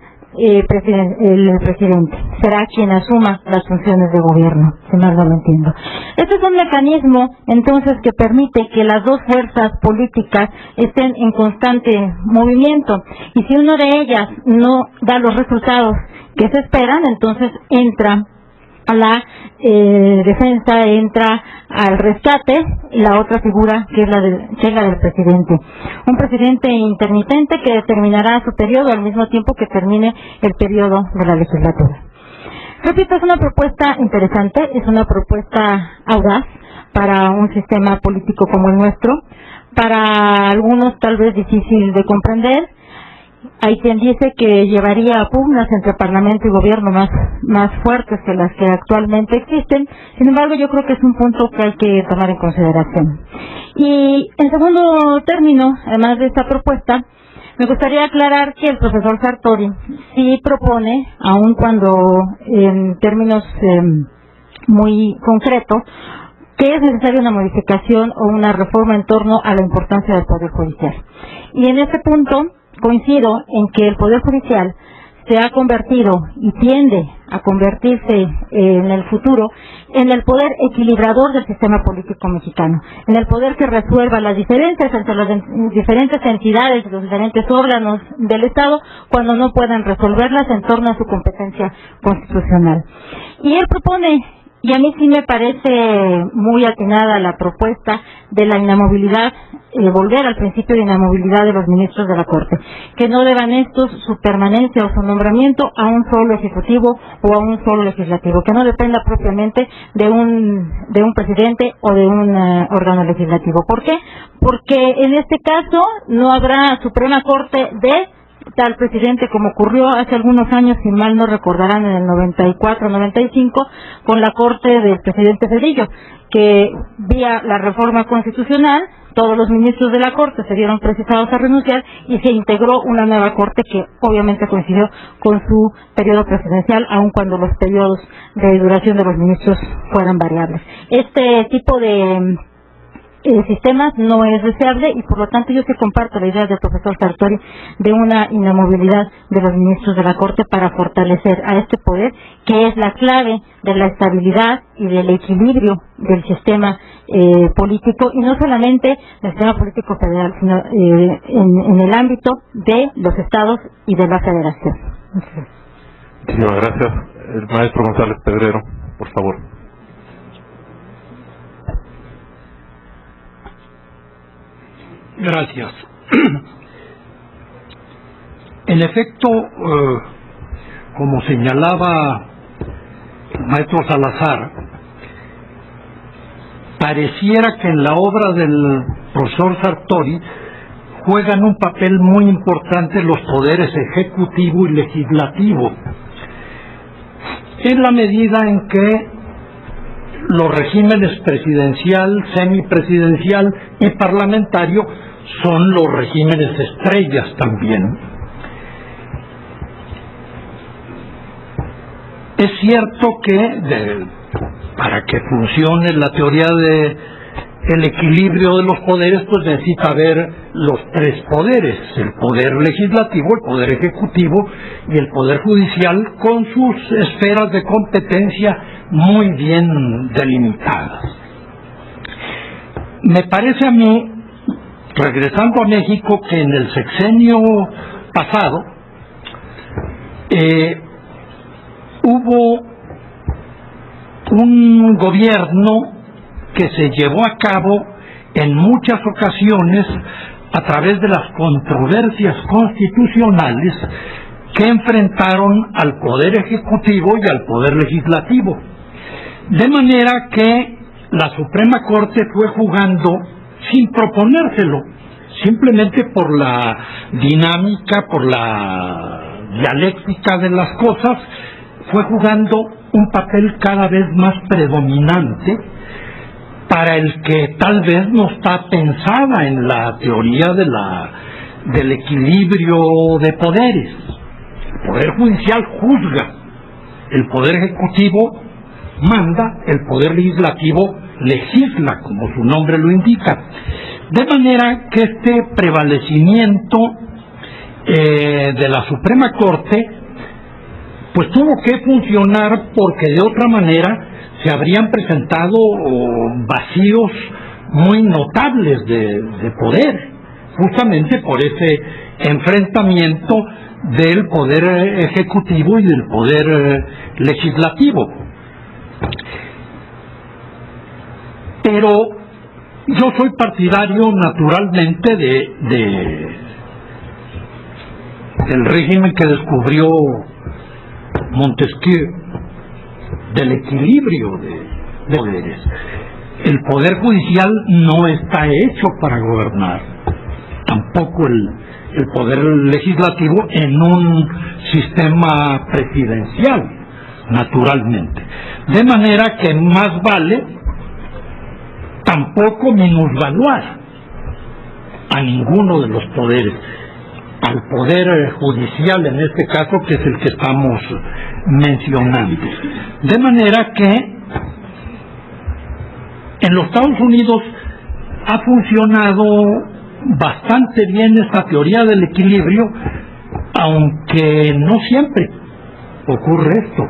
presidente. Será quien asuma las funciones de gobierno, si mal no lo entiendo. Este es un mecanismo, entonces, que permite que las dos fuerzas políticas estén en constante movimiento, y si una de ellas no da los resultados que se esperan, entonces entra a la defensa, entra al rescate la otra figura que es la del presidente. Un presidente intermitente que terminará su periodo al mismo tiempo que termine el periodo de la legislatura. Repito, es una propuesta interesante, es una propuesta audaz para un sistema político como el nuestro, para algunos tal vez difícil de comprender. Hay quien dice que llevaría a pugnas entre Parlamento y Gobierno más fuertes que las que actualmente existen. Sin embargo, yo creo que es un punto que hay que tomar en consideración. Y en segundo término, además de esta propuesta, me gustaría aclarar que el profesor Sartori sí propone, aun cuando en términos muy concretos, que es necesaria una modificación o una reforma en torno a la importancia del Poder Judicial. Y en ese punto coincido en que el Poder Judicial se ha convertido y tiende a convertirse en el futuro en el poder equilibrador del sistema político mexicano, en el poder que resuelva las diferencias entre las diferentes entidades, los diferentes órganos del Estado, cuando no puedan resolverlas en torno a su competencia constitucional. Y él propone, y a mí sí me parece muy atinada la propuesta de la inamovilidad, volver al principio de inamovilidad de los ministros de la Corte, que no deban estos su permanencia o su nombramiento a un solo ejecutivo o a un solo legislativo, que no dependa propiamente de un presidente o de un órgano legislativo. ¿Por qué? Porque en este caso no habrá Suprema Corte de tal presidente como ocurrió hace algunos años, si mal no recordarán, en el 94-95, con la Corte del presidente Cedillo, que vía la reforma constitucional todos los ministros de la Corte se vieron precisados a renunciar y se integró una nueva Corte que obviamente coincidió con su periodo presidencial, aun cuando los periodos de duración de los ministros fueran variables. Este tipo de sistemas no es deseable y por lo tanto yo sí comparto la idea del profesor Sartori de una inamovilidad de los ministros de la Corte para fortalecer a este poder, que es la clave de la estabilidad y del equilibrio del sistema político, y no solamente del sistema político federal, sino en el ámbito de los estados y de la federación. Muchísimas gracias. El maestro González Pedrero, por favor. Gracias. En efecto, como señalaba el maestro Salazar, pareciera que en la obra del profesor Sartori juegan un papel muy importante los poderes ejecutivo y legislativo, en la medida en que los regímenes presidencial, semipresidencial y parlamentario son los regímenes estrellas también. Es cierto que para que funcione la teoría del equilibrio de los poderes, pues necesita haber los tres poderes: el poder legislativo, el poder ejecutivo y el poder judicial, con sus esferas de competencia muy bien delimitadas. Me parece a mí, regresando a México, que en el sexenio pasado hubo un gobierno que se llevó a cabo en muchas ocasiones a través de las controversias constitucionales que enfrentaron al Poder Ejecutivo y al Poder Legislativo. De manera que la Suprema Corte fue jugando sin proponérselo, simplemente por la dinámica, por la dialéctica de las cosas, fue jugando un papel cada vez más predominante para el que tal vez no está pensada en la teoría del equilibrio de poderes. El Poder Judicial juzga, el Poder Ejecutivo manda, el Poder Legislativo legisla, como su nombre lo indica. De manera que este prevalecimiento de la Suprema Corte pues tuvo que funcionar, porque de otra manera se habrían presentado vacíos muy notables de poder, justamente por ese enfrentamiento del Poder Ejecutivo y del Poder Legislativo. Pero yo soy partidario naturalmente del régimen que descubrió Montesquieu, del equilibrio de poderes. El Poder Judicial no está hecho para gobernar, tampoco el Poder Legislativo en un sistema presidencial, naturalmente. De manera que más vale tampoco minusvaluar a ninguno de los poderes, al Poder Judicial en este caso, que es el que estamos mencionando. De manera que en los Estados Unidos ha funcionado bastante bien esta teoría del equilibrio, aunque no siempre ocurre esto.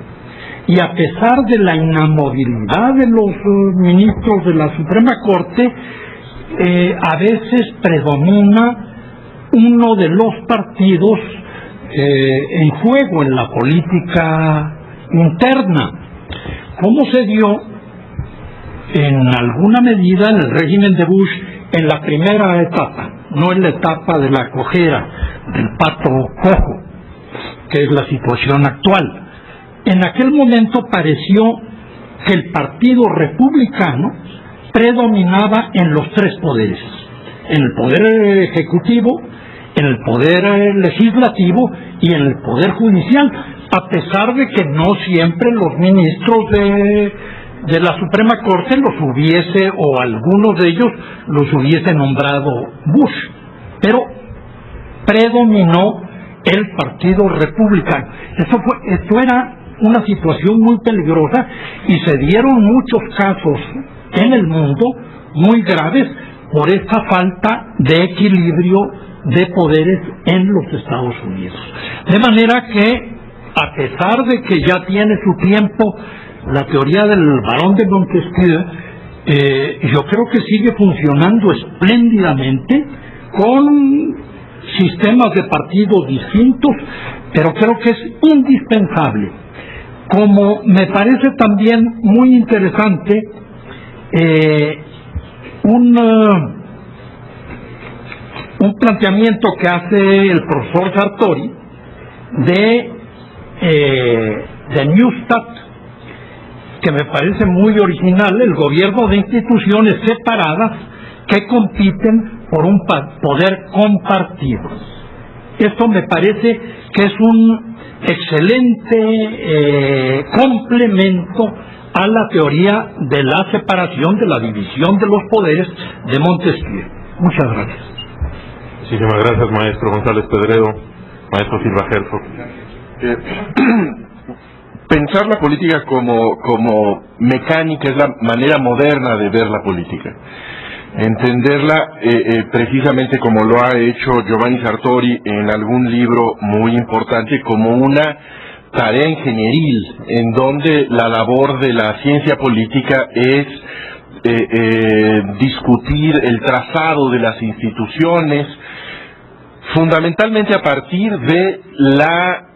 Y a pesar de la inamovilidad de los ministros de la Suprema Corte, a veces predomina uno de los partidos en juego en la política interna, como se dio en alguna medida en el régimen de Bush en la primera etapa, no en la etapa de la cojera, del pato cojo, que es la situación actual. En aquel momento pareció que el Partido Republicano predominaba en los tres poderes, en el Poder Ejecutivo, en el Poder Legislativo y en el Poder Judicial, a pesar de que no siempre los ministros de la Suprema Corte los hubiese, o algunos de ellos los hubiese nombrado Bush, pero predominó el Partido Republicano. Esto era una situación muy peligrosa y se dieron muchos casos en el mundo muy graves por esta falta de equilibrio de poderes en los Estados Unidos. De manera que, a pesar de que ya tiene su tiempo la teoría del Barón de Montesquieu, yo creo que sigue funcionando espléndidamente con sistemas de partidos distintos, pero creo que es indispensable. Como me parece también muy interesante un planteamiento que hace el profesor Sartori de Neustadt, que me parece muy original: el gobierno de instituciones separadas que compiten por un poder compartido. Esto me parece que es un excelente complemento a la teoría de la separación, de la división de los poderes de Montesquieu. Muchas gracias. Muchísimas gracias, maestro González Pedredo. Maestro Silva Herzog. Pensar la política como mecánica es la manera moderna de ver la política. Entenderla precisamente como lo ha hecho Giovanni Sartori en algún libro muy importante, como una tarea ingenieril, en donde la labor de la ciencia política es discutir el trazado de las instituciones, fundamentalmente a partir de la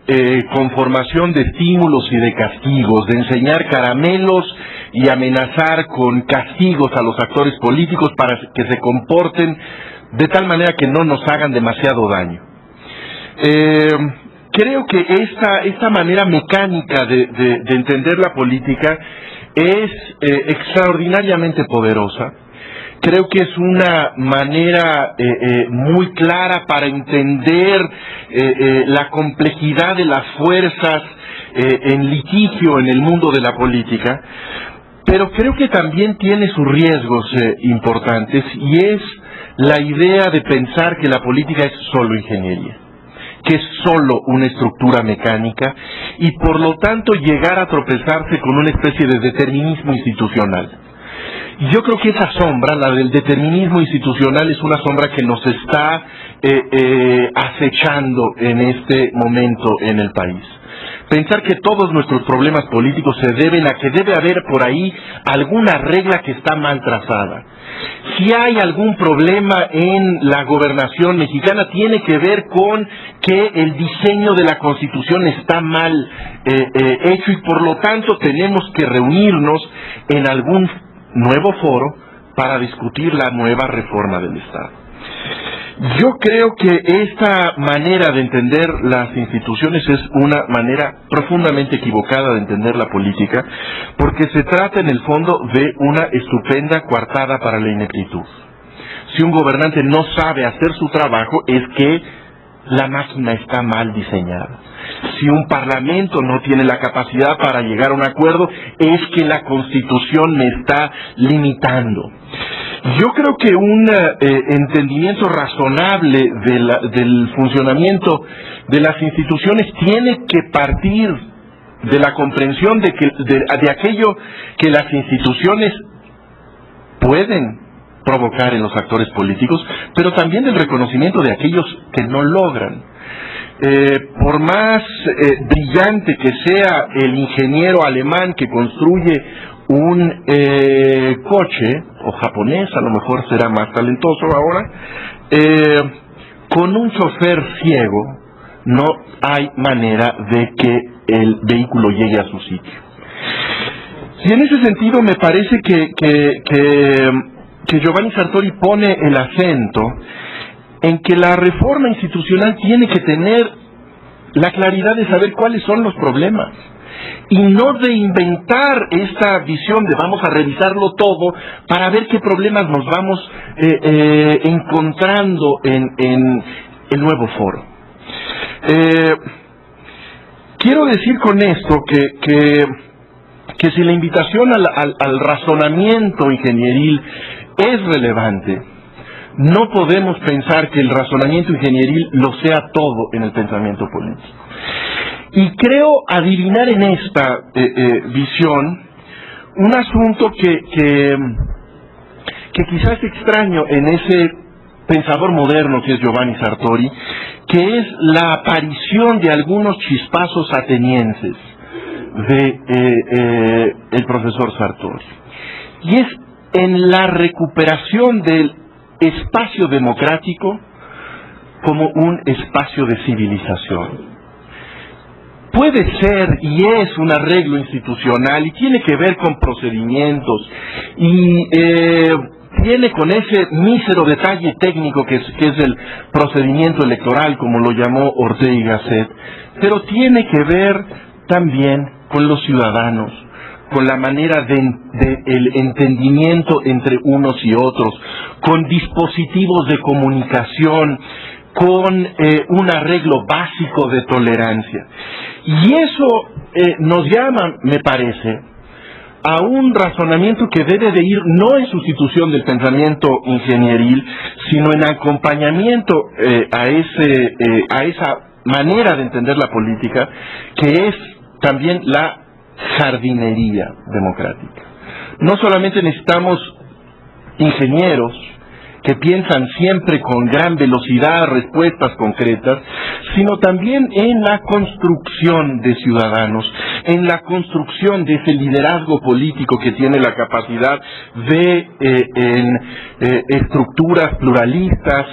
conformación de estímulos y de castigos, de enseñar caramelos y amenazar con castigos a los actores políticos para que se comporten de tal manera que no nos hagan demasiado daño. Creo que esta manera mecánica de entender la política es extraordinariamente poderosa. Creo que es una manera muy clara para entender la complejidad de las fuerzas en litigio en el mundo de la política, pero creo que también tiene sus riesgos importantes, y es la idea de pensar que la política es solo ingeniería, que es solo una estructura mecánica, y por lo tanto llegar a tropezarse con una especie de determinismo institucional. Yo creo que esa sombra, la del determinismo institucional, es una sombra que nos está acechando en este momento en el país. Pensar que todos nuestros problemas políticos se deben a que debe haber por ahí alguna regla que está mal trazada. Si hay algún problema en la gobernación mexicana, tiene que ver con que el diseño de la Constitución está mal hecho, y por lo tanto tenemos que reunirnos en algún nuevo foro para discutir la nueva reforma del Estado. Yo creo que esta manera de entender las instituciones es una manera profundamente equivocada de entender la política, porque se trata en el fondo de una estupenda coartada para la ineptitud. Si un gobernante no sabe hacer su trabajo, es que la máquina está mal diseñada. Si un parlamento no tiene la capacidad para llegar a un acuerdo, es que la Constitución me está limitando. Yo creo que un entendimiento razonable del funcionamiento de las instituciones tiene que partir de la comprensión de aquello que las instituciones pueden provocar en los actores políticos, pero también del reconocimiento de aquellos que no logran. Por más brillante que sea el ingeniero alemán que construye un coche, o japonés, a lo mejor será más talentoso ahora, con un chofer ciego no hay manera de que el vehículo llegue a su sitio. Y en ese sentido me parece que Giovanni Sartori pone el acento en que la reforma institucional tiene que tener la claridad de saber cuáles son los problemas, y no de inventar esta visión de vamos a revisarlo todo para ver qué problemas nos vamos encontrando en el nuevo foro. Quiero decir con esto que que si la invitación al razonamiento ingenieril es relevante, no podemos pensar que el razonamiento ingenieril lo sea todo en el pensamiento político. Y creo adivinar en esta visión un asunto que quizás es extraño en ese pensador moderno que es Giovanni Sartori, que es la aparición de algunos chispazos atenienses de el profesor Sartori. Y es en la recuperación del espacio democrático como un espacio de civilización. Puede ser y es un arreglo institucional y tiene que ver con procedimientos y tiene con ese mísero detalle técnico que es el procedimiento electoral, como lo llamó Ortega y Gasset, pero tiene que ver también con los ciudadanos, con la manera el entendimiento entre unos y otros, con dispositivos de comunicación, con un arreglo básico de tolerancia. Y eso nos llama, me parece, a un razonamiento que debe de ir no en sustitución del pensamiento ingenieril, sino en acompañamiento a esa manera de entender la política, que es también la jardinería democrática. No solamente necesitamos ingenieros que piensan siempre con gran velocidad respuestas concretas, sino también en la construcción de ciudadanos, en la construcción de ese liderazgo político que tiene la capacidad de, en estructuras pluralistas,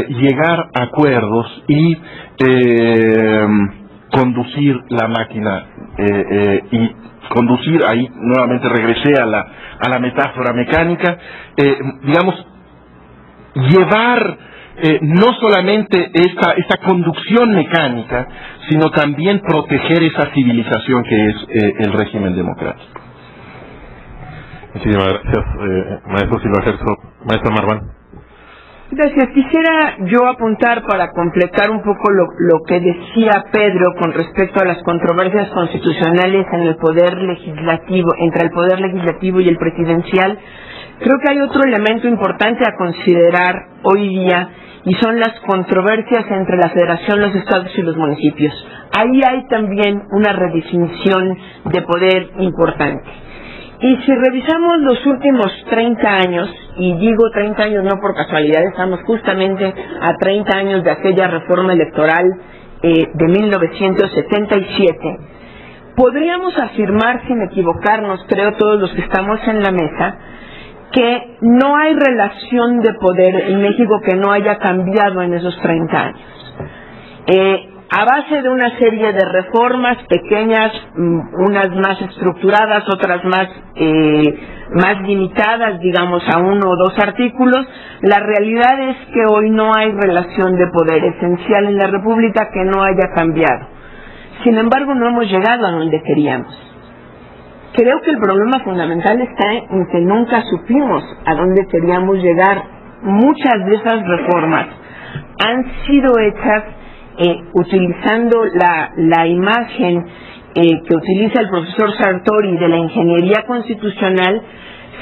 llegar a acuerdos y conducir la máquina y conducir, ahí nuevamente regresé a la metáfora mecánica, digamos, llevar no solamente esta conducción mecánica, sino también proteger esa civilización que es el régimen democrático. Muchísimas gracias, maestro Silva Herzog. Maestro Marván. Gracias. Quisiera yo apuntar para completar un poco lo que decía Pedro con respecto a las controversias constitucionales en el poder legislativo, entre el poder legislativo y el presidencial. Creo que hay otro elemento importante a considerar hoy día y son las controversias entre la Federación, los estados y los municipios. Ahí hay también una redefinición de poder importante. Y si revisamos los últimos 30 años, y digo 30 años no por casualidad, estamos justamente a 30 años de aquella reforma electoral de 1977, podríamos afirmar, sin equivocarnos, creo todos los que estamos en la mesa, que no hay relación de poder en México que no haya cambiado en esos 30 años. A base de una serie de reformas pequeñas, unas más estructuradas, otras más limitadas, digamos, a 1 o 2 artículos, la realidad es que hoy no hay relación de poder esencial en la República que no haya cambiado. Sin embargo, no hemos llegado a donde queríamos. Creo que el problema fundamental está en que nunca supimos a dónde queríamos llegar. Muchas de esas reformas han sido hechas utilizando la imagen que utiliza el profesor Sartori de la ingeniería constitucional.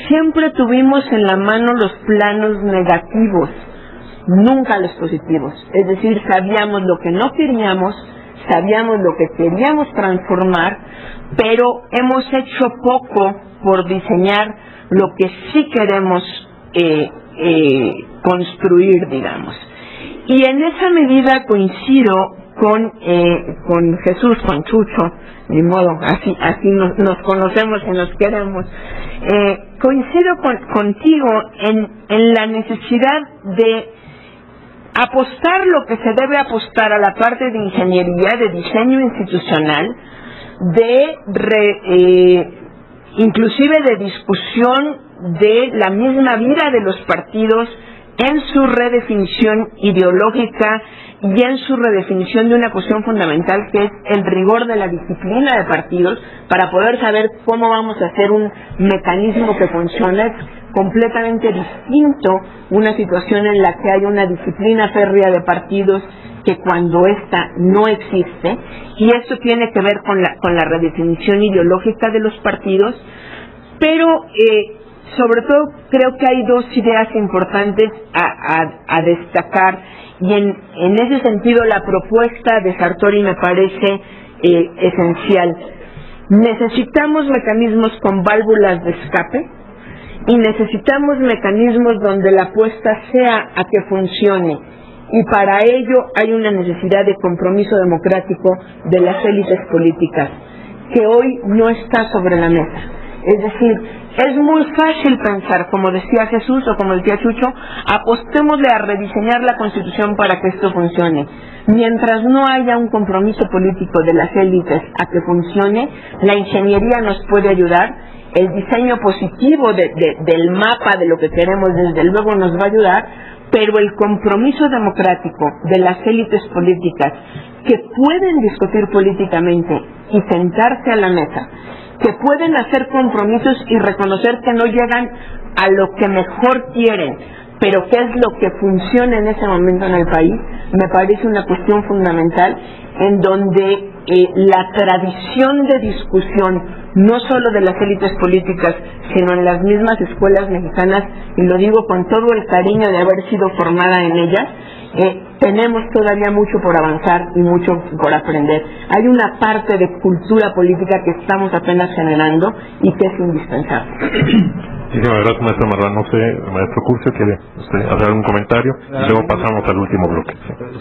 Siempre tuvimos en la mano los planos negativos, nunca los positivos. Es decir, sabíamos lo que no queríamos, sabíamos lo que queríamos transformar, pero hemos hecho poco por diseñar lo que sí queremos construir, digamos. Y en esa medida coincido con Jesús, con Chucho, ni modo, así nos conocemos y nos queremos. Coincido contigo en la necesidad de apostar lo que se debe apostar a la parte de ingeniería, de diseño institucional, inclusive de discusión de la misma vida de los partidos en su redefinición ideológica y en su redefinición de una cuestión fundamental, que es el rigor de la disciplina de partidos, para poder saber cómo vamos a hacer un mecanismo que funcione. Es completamente distinto una situación en la que hay una disciplina férrea de partidos que cuando esta no existe, y esto tiene que ver con la redefinición ideológica de los partidos, pero sobre todo creo que hay dos ideas importantes a destacar, y en ese sentido la propuesta de Sartori me parece esencial. Necesitamos mecanismos con válvulas de escape, y necesitamos mecanismos donde la apuesta sea a que funcione, y para ello hay una necesidad de compromiso democrático de las élites políticas, que hoy no está sobre la mesa. Es decir, es muy fácil pensar, como decía Jesús o como decía Chucho, apostémosle a rediseñar la Constitución para que esto funcione. Mientras no haya un compromiso político de las élites a que funcione, la ingeniería nos puede ayudar, el diseño positivo del mapa de lo que queremos desde luego nos va a ayudar, pero el compromiso democrático de las élites políticas que pueden discutir políticamente y sentarse a la mesa, que pueden hacer compromisos y reconocer que no llegan a lo que mejor quieren, pero qué es lo que funciona en ese momento en el país, me parece una cuestión fundamental, en donde la tradición de discusión, no solo de las élites políticas, sino en las mismas escuelas mexicanas, y lo digo con todo el cariño de haber sido formada en ellas, tenemos todavía mucho por avanzar y mucho por aprender. Hay una parte de cultura política que estamos apenas generando y que es indispensable. Muchísimas gracias, maestro Marrán. No sé, maestro Curcio, ¿quiere usted hacer algún comentario? Y luego pasamos al último bloque.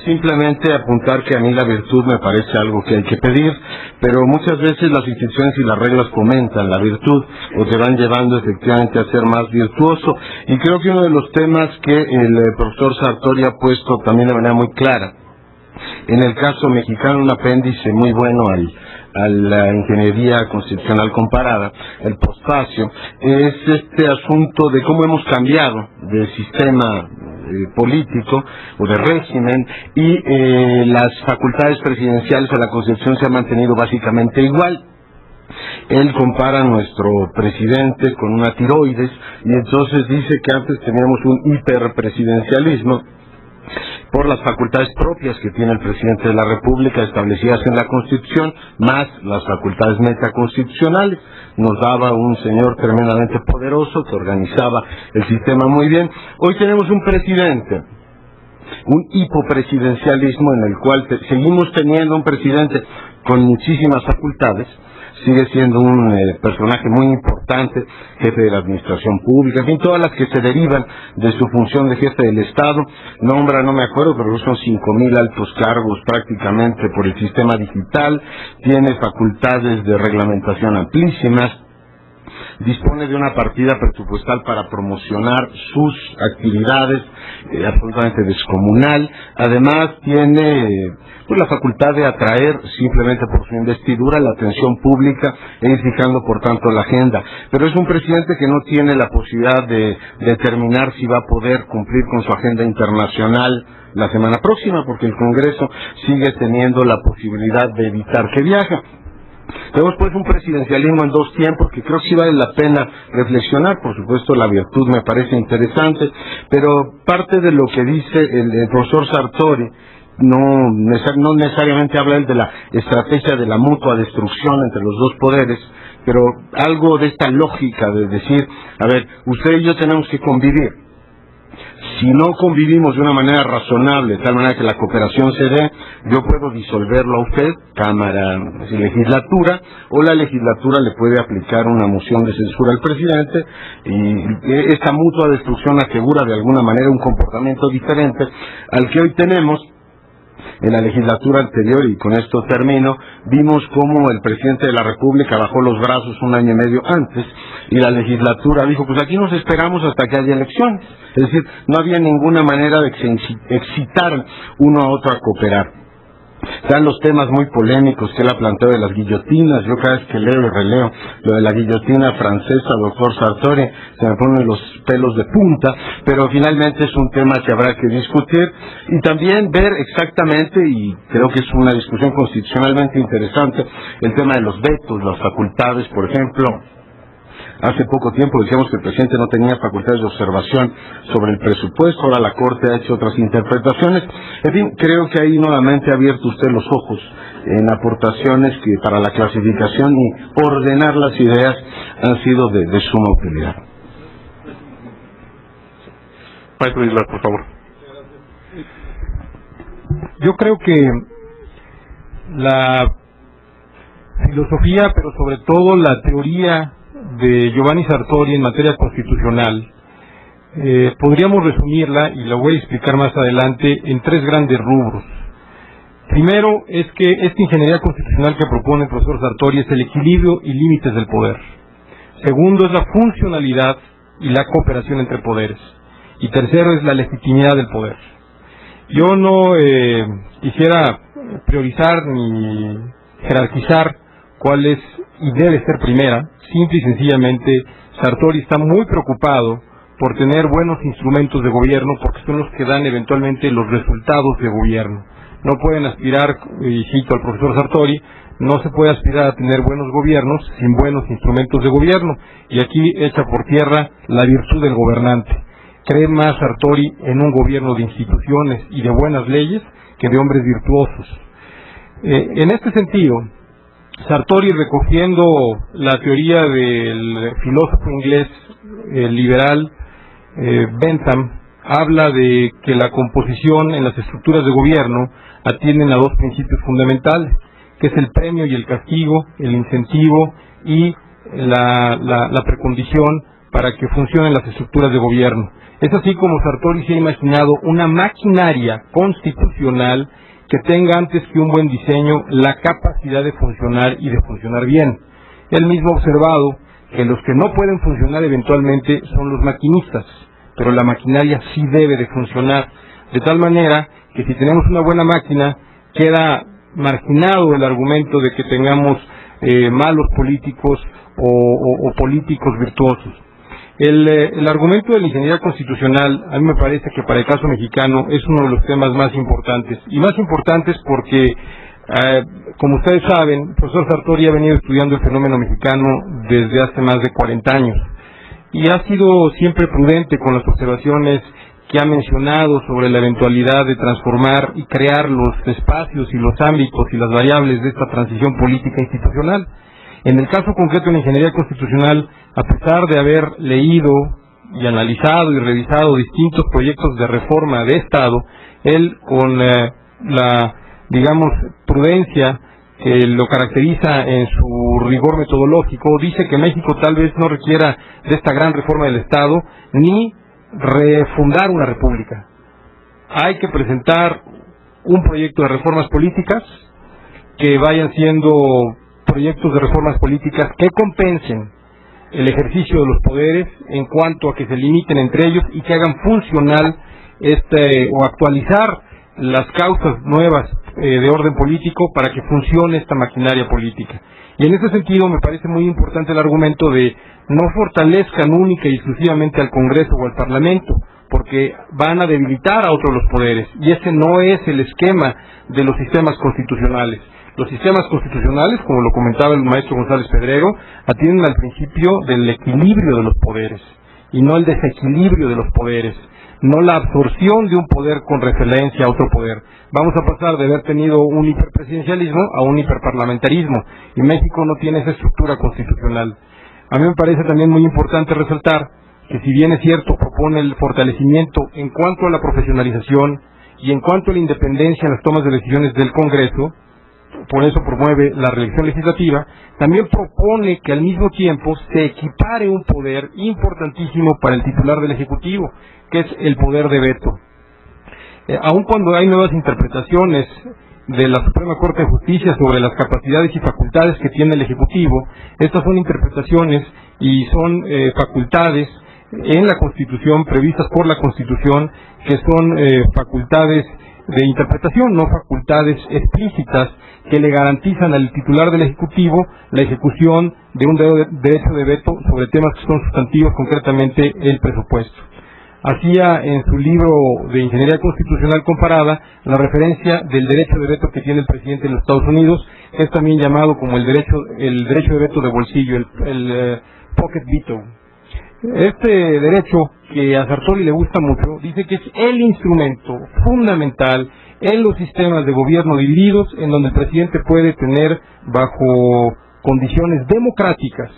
Simplemente apuntar que a mí la virtud me parece algo que hay que pedir, pero muchas veces las instituciones y las reglas fomentan la virtud o te van llevando efectivamente a ser más virtuoso. Y creo que uno de los temas que el profesor Sartori ha puesto también de manera muy clara, en el caso mexicano, un apéndice muy bueno a la ingeniería constitucional comparada, el postfacio, es este asunto de cómo hemos cambiado de sistema político o de régimen, y las facultades presidenciales a la Constitución se han mantenido básicamente igual. Él compara a nuestro presidente con una tiroides, y entonces dice que antes teníamos un hiperpresidencialismo por las facultades propias que tiene el presidente de la República establecidas en la Constitución, más las facultades metaconstitucionales. Nos daba un señor tremendamente poderoso que organizaba el sistema muy bien. Hoy tenemos un presidente, un hipopresidencialismo en el cual seguimos teniendo un presidente con muchísimas facultades. Sigue siendo un personaje muy importante, jefe de la administración pública, en fin, todas las que se derivan de su función de jefe del Estado. Nombra, no me acuerdo, pero son 5,000 altos cargos prácticamente por el sistema digital. Tiene facultades de reglamentación amplísimas. Dispone de una partida presupuestal para promocionar sus actividades absolutamente descomunal. Además tiene la facultad de atraer simplemente por su investidura la atención pública e ir fijando por tanto la agenda. Pero es un presidente que no tiene la posibilidad de determinar si va a poder cumplir con su agenda internacional la semana próxima, porque el Congreso sigue teniendo la posibilidad de evitar que viaje. Tenemos pues un presidencialismo en dos tiempos que creo que sí vale la pena reflexionar. Por supuesto la virtud me parece interesante, pero parte de lo que dice el profesor Sartori no necesariamente habla él de la estrategia de la mutua destrucción entre los dos poderes, pero algo de esta lógica de decir, a ver, usted y yo tenemos que convivir. Si no convivimos de una manera razonable, de tal manera que la cooperación se dé, yo puedo disolverlo a usted, Cámara y Legislatura, o la Legislatura le puede aplicar una moción de censura al presidente, y esta mutua destrucción asegura de alguna manera un comportamiento diferente al que hoy tenemos. En la legislatura anterior, y con esto termino, vimos cómo el presidente de la República bajó los brazos 1 año y medio antes, y la legislatura dijo, pues aquí nos esperamos hasta que haya elecciones. Es decir, no había ninguna manera de que se excitaran uno a otro a cooperar. Están los temas muy polémicos que él ha planteado de las guillotinas. Yo cada vez que leo y releo lo de la guillotina francesa, doctor Sartori, se me ponen los pelos de punta, pero finalmente es un tema que habrá que discutir y también ver exactamente, y creo que es una discusión constitucionalmente interesante, el tema de los vetos, las facultades, por ejemplo. Hace poco tiempo decíamos que el presidente no tenía facultades de observación sobre el presupuesto, ahora la Corte ha hecho otras interpretaciones. En fin, creo que ahí nuevamente ha abierto usted los ojos en aportaciones que para la clasificación y ordenar las ideas han sido de suma utilidad. Maestro Islas, por favor. Yo creo que la filosofía, pero sobre todo la teoría de Giovanni Sartori en materia constitucional, podríamos resumirla, y la voy a explicar más adelante, en tres grandes rubros. Primero es que esta ingeniería constitucional que propone el profesor Sartori es el equilibrio y límites del poder. Segundo es la funcionalidad y la cooperación entre poderes. Y tercero es la legitimidad del poder. Yo no quisiera priorizar ni jerarquizar cuál es y debe ser primera. Simple y sencillamente, Sartori está muy preocupado por tener buenos instrumentos de gobierno, porque son los que dan eventualmente los resultados de gobierno. No pueden aspirar, y cito al profesor Sartori, no se puede aspirar a tener buenos gobiernos sin buenos instrumentos de gobierno, y aquí echa por tierra la virtud del gobernante. Cree más Sartori en un gobierno de instituciones y de buenas leyes que de hombres virtuosos. En este sentido, Sartori, recogiendo la teoría del filósofo inglés liberal Bentham, habla de que la composición en las estructuras de gobierno atienden a dos principios fundamentales, que es el premio y el castigo, el incentivo y la precondición para que funcionen las estructuras de gobierno. Es así como Sartori se ha imaginado una maquinaria constitucional que tenga, antes que un buen diseño, la capacidad de funcionar y de funcionar bien. Él mismo ha observado que los que no pueden funcionar eventualmente son los maquinistas, pero la maquinaria sí debe de funcionar, de tal manera que si tenemos una buena máquina, queda marginado el argumento de que tengamos malos políticos o políticos virtuosos. El argumento de la ingeniería constitucional, a mí me parece que para el caso mexicano es uno de los temas más importantes, y más importantes porque, como ustedes saben, el profesor Sartori ha venido estudiando el fenómeno mexicano desde hace más de 40 años, y ha sido siempre prudente con las observaciones que ha mencionado sobre la eventualidad de transformar y crear los espacios y los ámbitos y las variables de esta transición política institucional. En el caso concreto de la ingeniería constitucional, a pesar de haber leído y analizado y revisado distintos proyectos de reforma de Estado, él, con la, digamos, prudencia que lo caracteriza en su rigor metodológico, dice que México tal vez no requiera de esta gran reforma del Estado, ni refundar una república. Hay que presentar un proyecto de reformas políticas que vayan siendo proyectos de reformas políticas que compensen el ejercicio de los poderes en cuanto a que se limiten entre ellos y que hagan funcional o actualizar las causas nuevas de orden político para que funcione esta maquinaria política. Y en ese sentido me parece muy importante el argumento de no fortalezcan única y exclusivamente al Congreso o al Parlamento, porque van a debilitar a otros los poderes, y ese no es el esquema de los sistemas constitucionales. Los sistemas constitucionales, como lo comentaba el maestro González Pedrero, atienden al principio del equilibrio de los poderes, y no el desequilibrio de los poderes, no la absorción de un poder con referencia a otro poder. Vamos a pasar de haber tenido un hiperpresidencialismo a un hiperparlamentarismo, y México no tiene esa estructura constitucional. A mí me parece también muy importante resaltar que, si bien es cierto, propone el fortalecimiento en cuanto a la profesionalización y en cuanto a la independencia en las tomas de decisiones del Congreso, por eso promueve la reelección legislativa, también propone que al mismo tiempo se equipare un poder importantísimo para el titular del Ejecutivo, que es el poder de veto. Aun cuando hay nuevas interpretaciones de la Suprema Corte de Justicia sobre las capacidades y facultades que tiene el Ejecutivo, estas son interpretaciones y son facultades en la Constitución, previstas por la Constitución, que son facultades de interpretación, no facultades explícitas que le garantizan al titular del Ejecutivo la ejecución de un derecho de veto sobre temas que son sustantivos, concretamente el presupuesto. Hacía en su libro de Ingeniería Constitucional Comparada la referencia del derecho de veto que tiene el presidente de los Estados Unidos, que es también llamado como el derecho de veto de bolsillo, el pocket veto. Este derecho, que a Sartori le gusta mucho, dice que es el instrumento fundamental en los sistemas de gobierno divididos, en donde el presidente puede tener, bajo condiciones democráticas,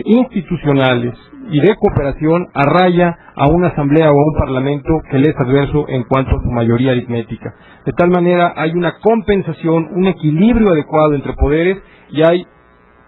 institucionales y de cooperación, a raya a una asamblea o a un parlamento que le es adverso en cuanto a su mayoría aritmética. De tal manera hay una compensación, un equilibrio adecuado entre poderes, y hay,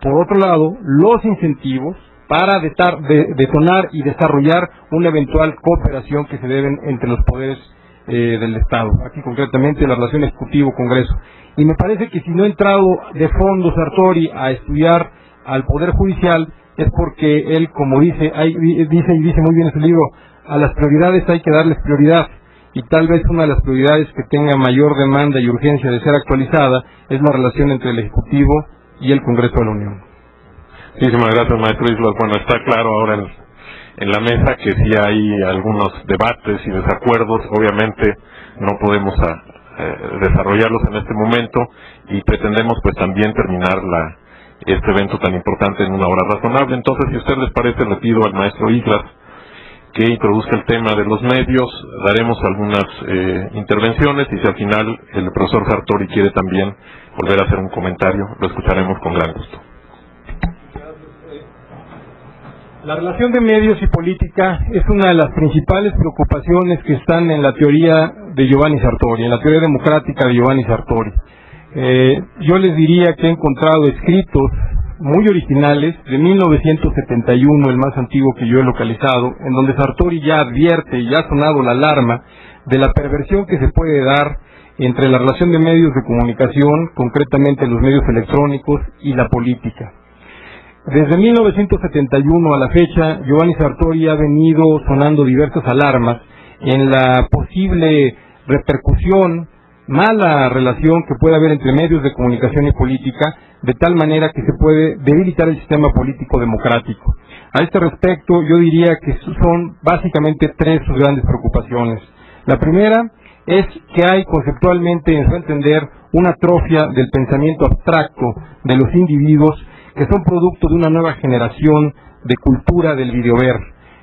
por otro lado, los incentivos para detonar y desarrollar una eventual cooperación que se deben entre los poderes del Estado, aquí concretamente la relación Ejecutivo-Congreso. Y me parece que si no ha entrado de fondo Sartori a estudiar al Poder Judicial, es porque él, como dice muy bien en su libro, a las prioridades hay que darles prioridad, y tal vez una de las prioridades que tenga mayor demanda y urgencia de ser actualizada es la relación entre el Ejecutivo y el Congreso de la Unión. Muchísimas gracias, maestro Islas. Bueno, está claro ahora en la mesa que sí hay algunos debates y desacuerdos. Obviamente no podemos desarrollarlos en este momento, y pretendemos pues también terminar este evento tan importante en una hora razonable. Entonces, si a usted les parece, le pido al maestro Islas que introduzca el tema de los medios. Daremos algunas intervenciones, y si al final el profesor Sartori quiere también volver a hacer un comentario, lo escucharemos con gran gusto. La relación de medios y política es una de las principales preocupaciones que están en la teoría de Giovanni Sartori, en la teoría democrática de Giovanni Sartori. Yo les diría que he encontrado escritos muy originales de 1971, el más antiguo que yo he localizado, en donde Sartori ya advierte y ha sonado la alarma de la perversión que se puede dar entre la relación de medios de comunicación, concretamente los medios electrónicos, y la política. Desde 1971 a la fecha, Giovanni Sartori ha venido sonando diversas alarmas en la posible repercusión, mala relación que puede haber entre medios de comunicación y política, de tal manera que se puede debilitar el sistema político democrático. A este respecto, yo diría que son básicamente tres sus grandes preocupaciones. La primera es que hay conceptualmente, en su entender, una atrofia del pensamiento abstracto de los individuos, que son producto de una nueva generación de cultura del videover.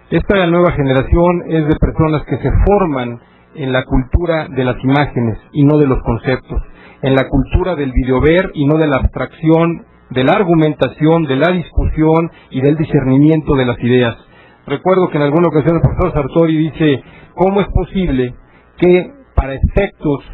Esta nueva generación es de personas que se forman en la cultura de las imágenes y no de los conceptos, en la cultura del videover y no de la abstracción, de la argumentación, de la discusión y del discernimiento de las ideas. Recuerdo que en alguna ocasión el profesor Sartori dice: ¿cómo es posible que para efectos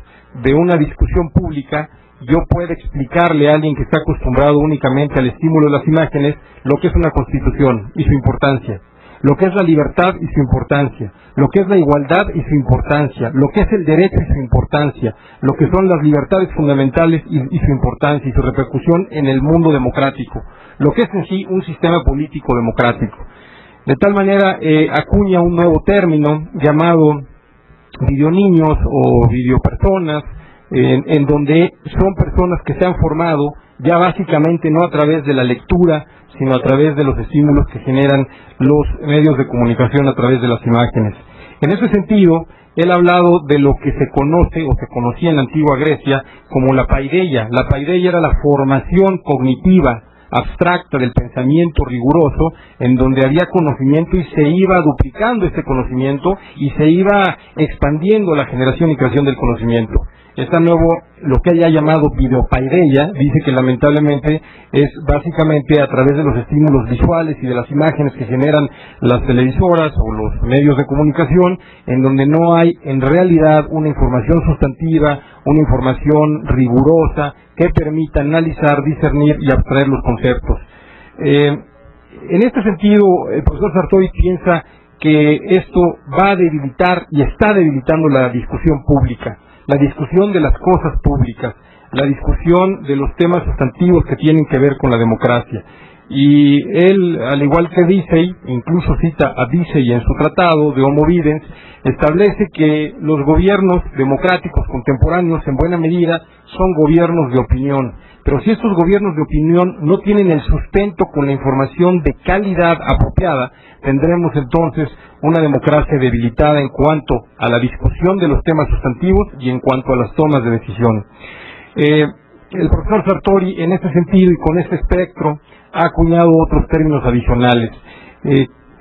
de una discusión pública yo pueda explicarle a alguien que está acostumbrado únicamente al estímulo de las imágenes lo que es una constitución y su importancia, lo que es la libertad y su importancia, lo que es la igualdad y su importancia, lo que es el derecho y su importancia, lo que son las libertades fundamentales y su importancia y su repercusión en el mundo democrático, lo que es en sí un sistema político democrático? De tal manera acuña un nuevo término llamado videoniños o videopersonas, en donde son personas que se han formado ya básicamente no a través de la lectura, sino a través de los estímulos que generan los medios de comunicación a través de las imágenes. En ese sentido, él ha hablado de lo que se conoce o se conocía en la antigua Grecia como la paideia. La paideia era la formación cognitiva abstracta del pensamiento riguroso, en donde había conocimiento y se iba duplicando este conocimiento y se iba expandiendo la generación y creación del conocimiento. Esta nuevo, lo que haya llamado videopaideia, dice que lamentablemente es básicamente a través de los estímulos visuales y de las imágenes que generan las televisoras o los medios de comunicación, en donde no hay en realidad una información sustantiva, una información rigurosa que permita analizar, discernir y abstraer los conceptos. En este sentido, el profesor Sartori piensa que esto va a debilitar y está debilitando la discusión pública, la discusión de las cosas públicas, la discusión de los temas sustantivos que tienen que ver con la democracia. Y él, al igual que Dicey, incluso cita a Dicey en su tratado de Homo Videns, establece que los gobiernos democráticos contemporáneos en buena medida son gobiernos de opinión. Pero si estos gobiernos de opinión no tienen el sustento con la información de calidad apropiada, tendremos entonces una democracia debilitada en cuanto a la discusión de los temas sustantivos y en cuanto a las tomas de decisión. El profesor Sartori, en este sentido y con este espectro, ha acuñado otros términos adicionales,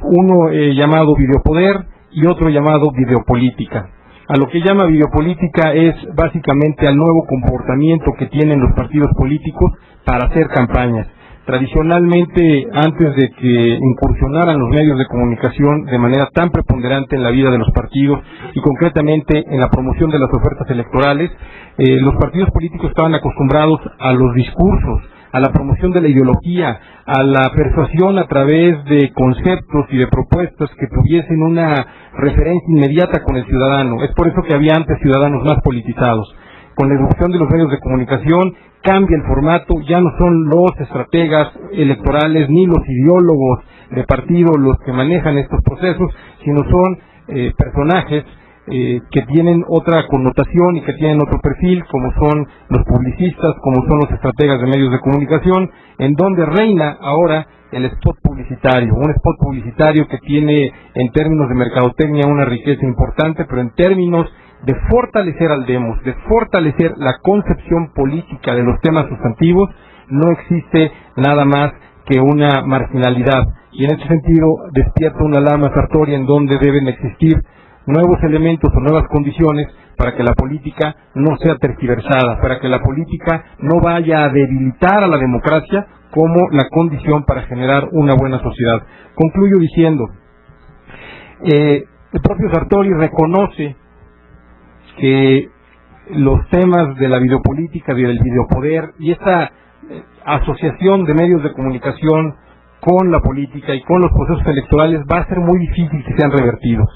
uno llamado videopoder y otro llamado videopolítica. A lo que llama videopolítica es básicamente al nuevo comportamiento que tienen los partidos políticos para hacer campañas. Tradicionalmente, antes de que incursionaran los medios de comunicación de manera tan preponderante en la vida de los partidos y concretamente en la promoción de las ofertas electorales, los partidos políticos estaban acostumbrados a los discursos, a la promoción de la ideología, a la persuasión a través de conceptos y de propuestas que tuviesen una referencia inmediata con el ciudadano. Es por eso que había antes ciudadanos más politizados. Con la irrupción de los medios de comunicación cambia el formato, ya no son los estrategas electorales ni los ideólogos de partido los que manejan estos procesos, sino son personajes que tienen otra connotación y que tienen otro perfil, como son los publicistas, como son los estrategas de medios de comunicación, en donde reina ahora el spot publicitario, un spot publicitario que tiene en términos de mercadotecnia una riqueza importante, pero en términos de fortalecer al demos, de fortalecer la concepción política de los temas sustantivos, no existe nada más que una marginalidad. Y en ese sentido despierta una alarma Sartori en donde deben existir nuevos elementos o nuevas condiciones para que la política no sea tergiversada, para que la política no vaya a debilitar a la democracia como la condición para generar una buena sociedad. Concluyo diciendo, el propio Sartori reconoce que los temas de la videopolítica y del videopoder y esta asociación de medios de comunicación con la política y con los procesos electorales va a ser muy difícil que sean revertidos.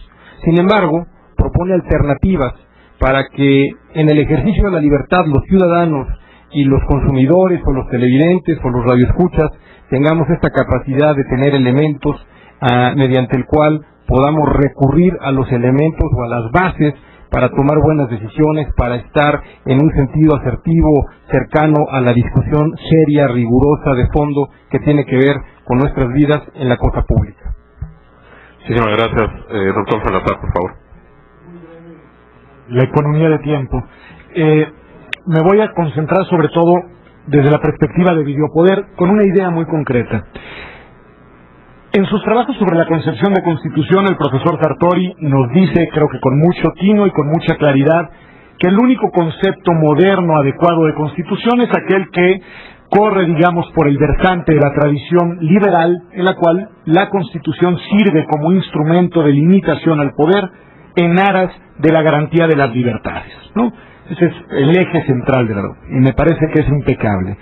Sin embargo, propone alternativas para que en el ejercicio de la libertad los ciudadanos y los consumidores o los televidentes o los radioescuchas tengamos esta capacidad de tener elementos mediante el cual podamos recurrir a los elementos o a las bases para tomar buenas decisiones, para estar en un sentido asertivo, cercano a la discusión seria, rigurosa, de fondo, que tiene que ver con nuestras vidas en la cosa pública. Muchísimas gracias. Doctor Salazar, por favor. La economía de tiempo. Me voy a concentrar sobre todo desde la perspectiva de videopoder con una idea muy concreta. En sus trabajos sobre la concepción de constitución, el profesor Sartori nos dice, creo que con mucho tino y con mucha claridad, que el único concepto moderno adecuado de constitución es aquel que corre, digamos, por el versante de la tradición liberal, en la cual la Constitución sirve como instrumento de limitación al poder en aras de la garantía de las libertades, ¿no? Ese es el eje central de la ley, y me parece que es impecable.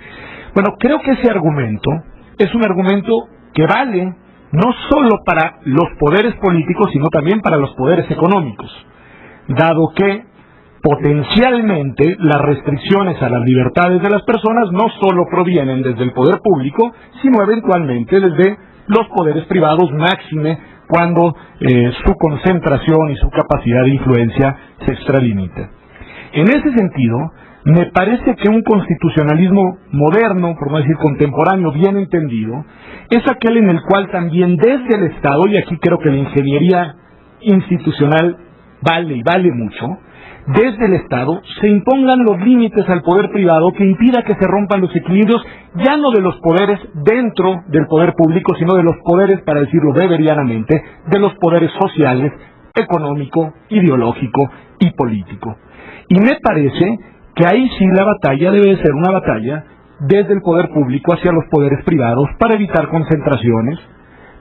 Bueno, creo que ese argumento es un argumento que vale no solo para los poderes políticos, sino también para los poderes económicos, dado que potencialmente las restricciones a las libertades de las personas no solo provienen desde el poder público, sino eventualmente desde los poderes privados, máxime cuando su concentración y su capacidad de influencia se extralimita. En ese sentido, me parece que un constitucionalismo moderno, por no decir contemporáneo, bien entendido, es aquel en el cual también desde el Estado, y aquí creo que la ingeniería institucional vale y vale mucho, desde el Estado se impongan los límites al poder privado que impida que se rompan los equilibrios, ya no de los poderes dentro del poder público, sino de los poderes, para decirlo beberianamente, de los poderes sociales, económico, ideológico y político. Y me parece que ahí sí la batalla debe ser una batalla desde el poder público hacia los poderes privados para evitar concentraciones,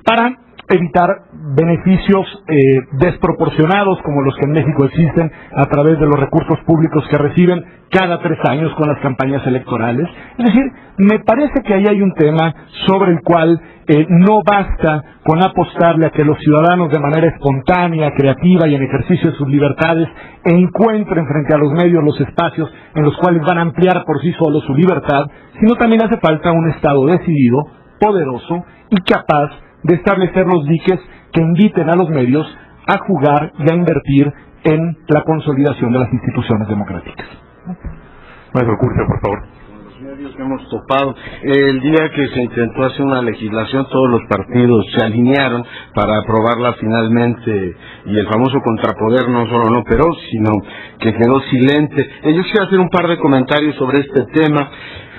para evitar beneficios desproporcionados como los que en México existen a través de los recursos públicos que reciben cada 3 años con las campañas electorales. Es decir, me parece que ahí hay un tema sobre el cual no basta con apostarle a que los ciudadanos de manera espontánea, creativa y en ejercicio de sus libertades encuentren frente a los medios los espacios en los cuales van a ampliar por sí solos su libertad, sino también hace falta un Estado decidido poderoso y capaz de establecer los diques que inviten a los medios a jugar y a invertir en la consolidación de las instituciones democráticas. Maestro Curcio, por favor. Medios que hemos topado. El día que se intentó hacer una legislación, todos los partidos se alinearon para aprobarla finalmente, y el famoso contrapoder no solo no operó, sino que quedó silente. Yo quisiera hacer un par de comentarios sobre este tema.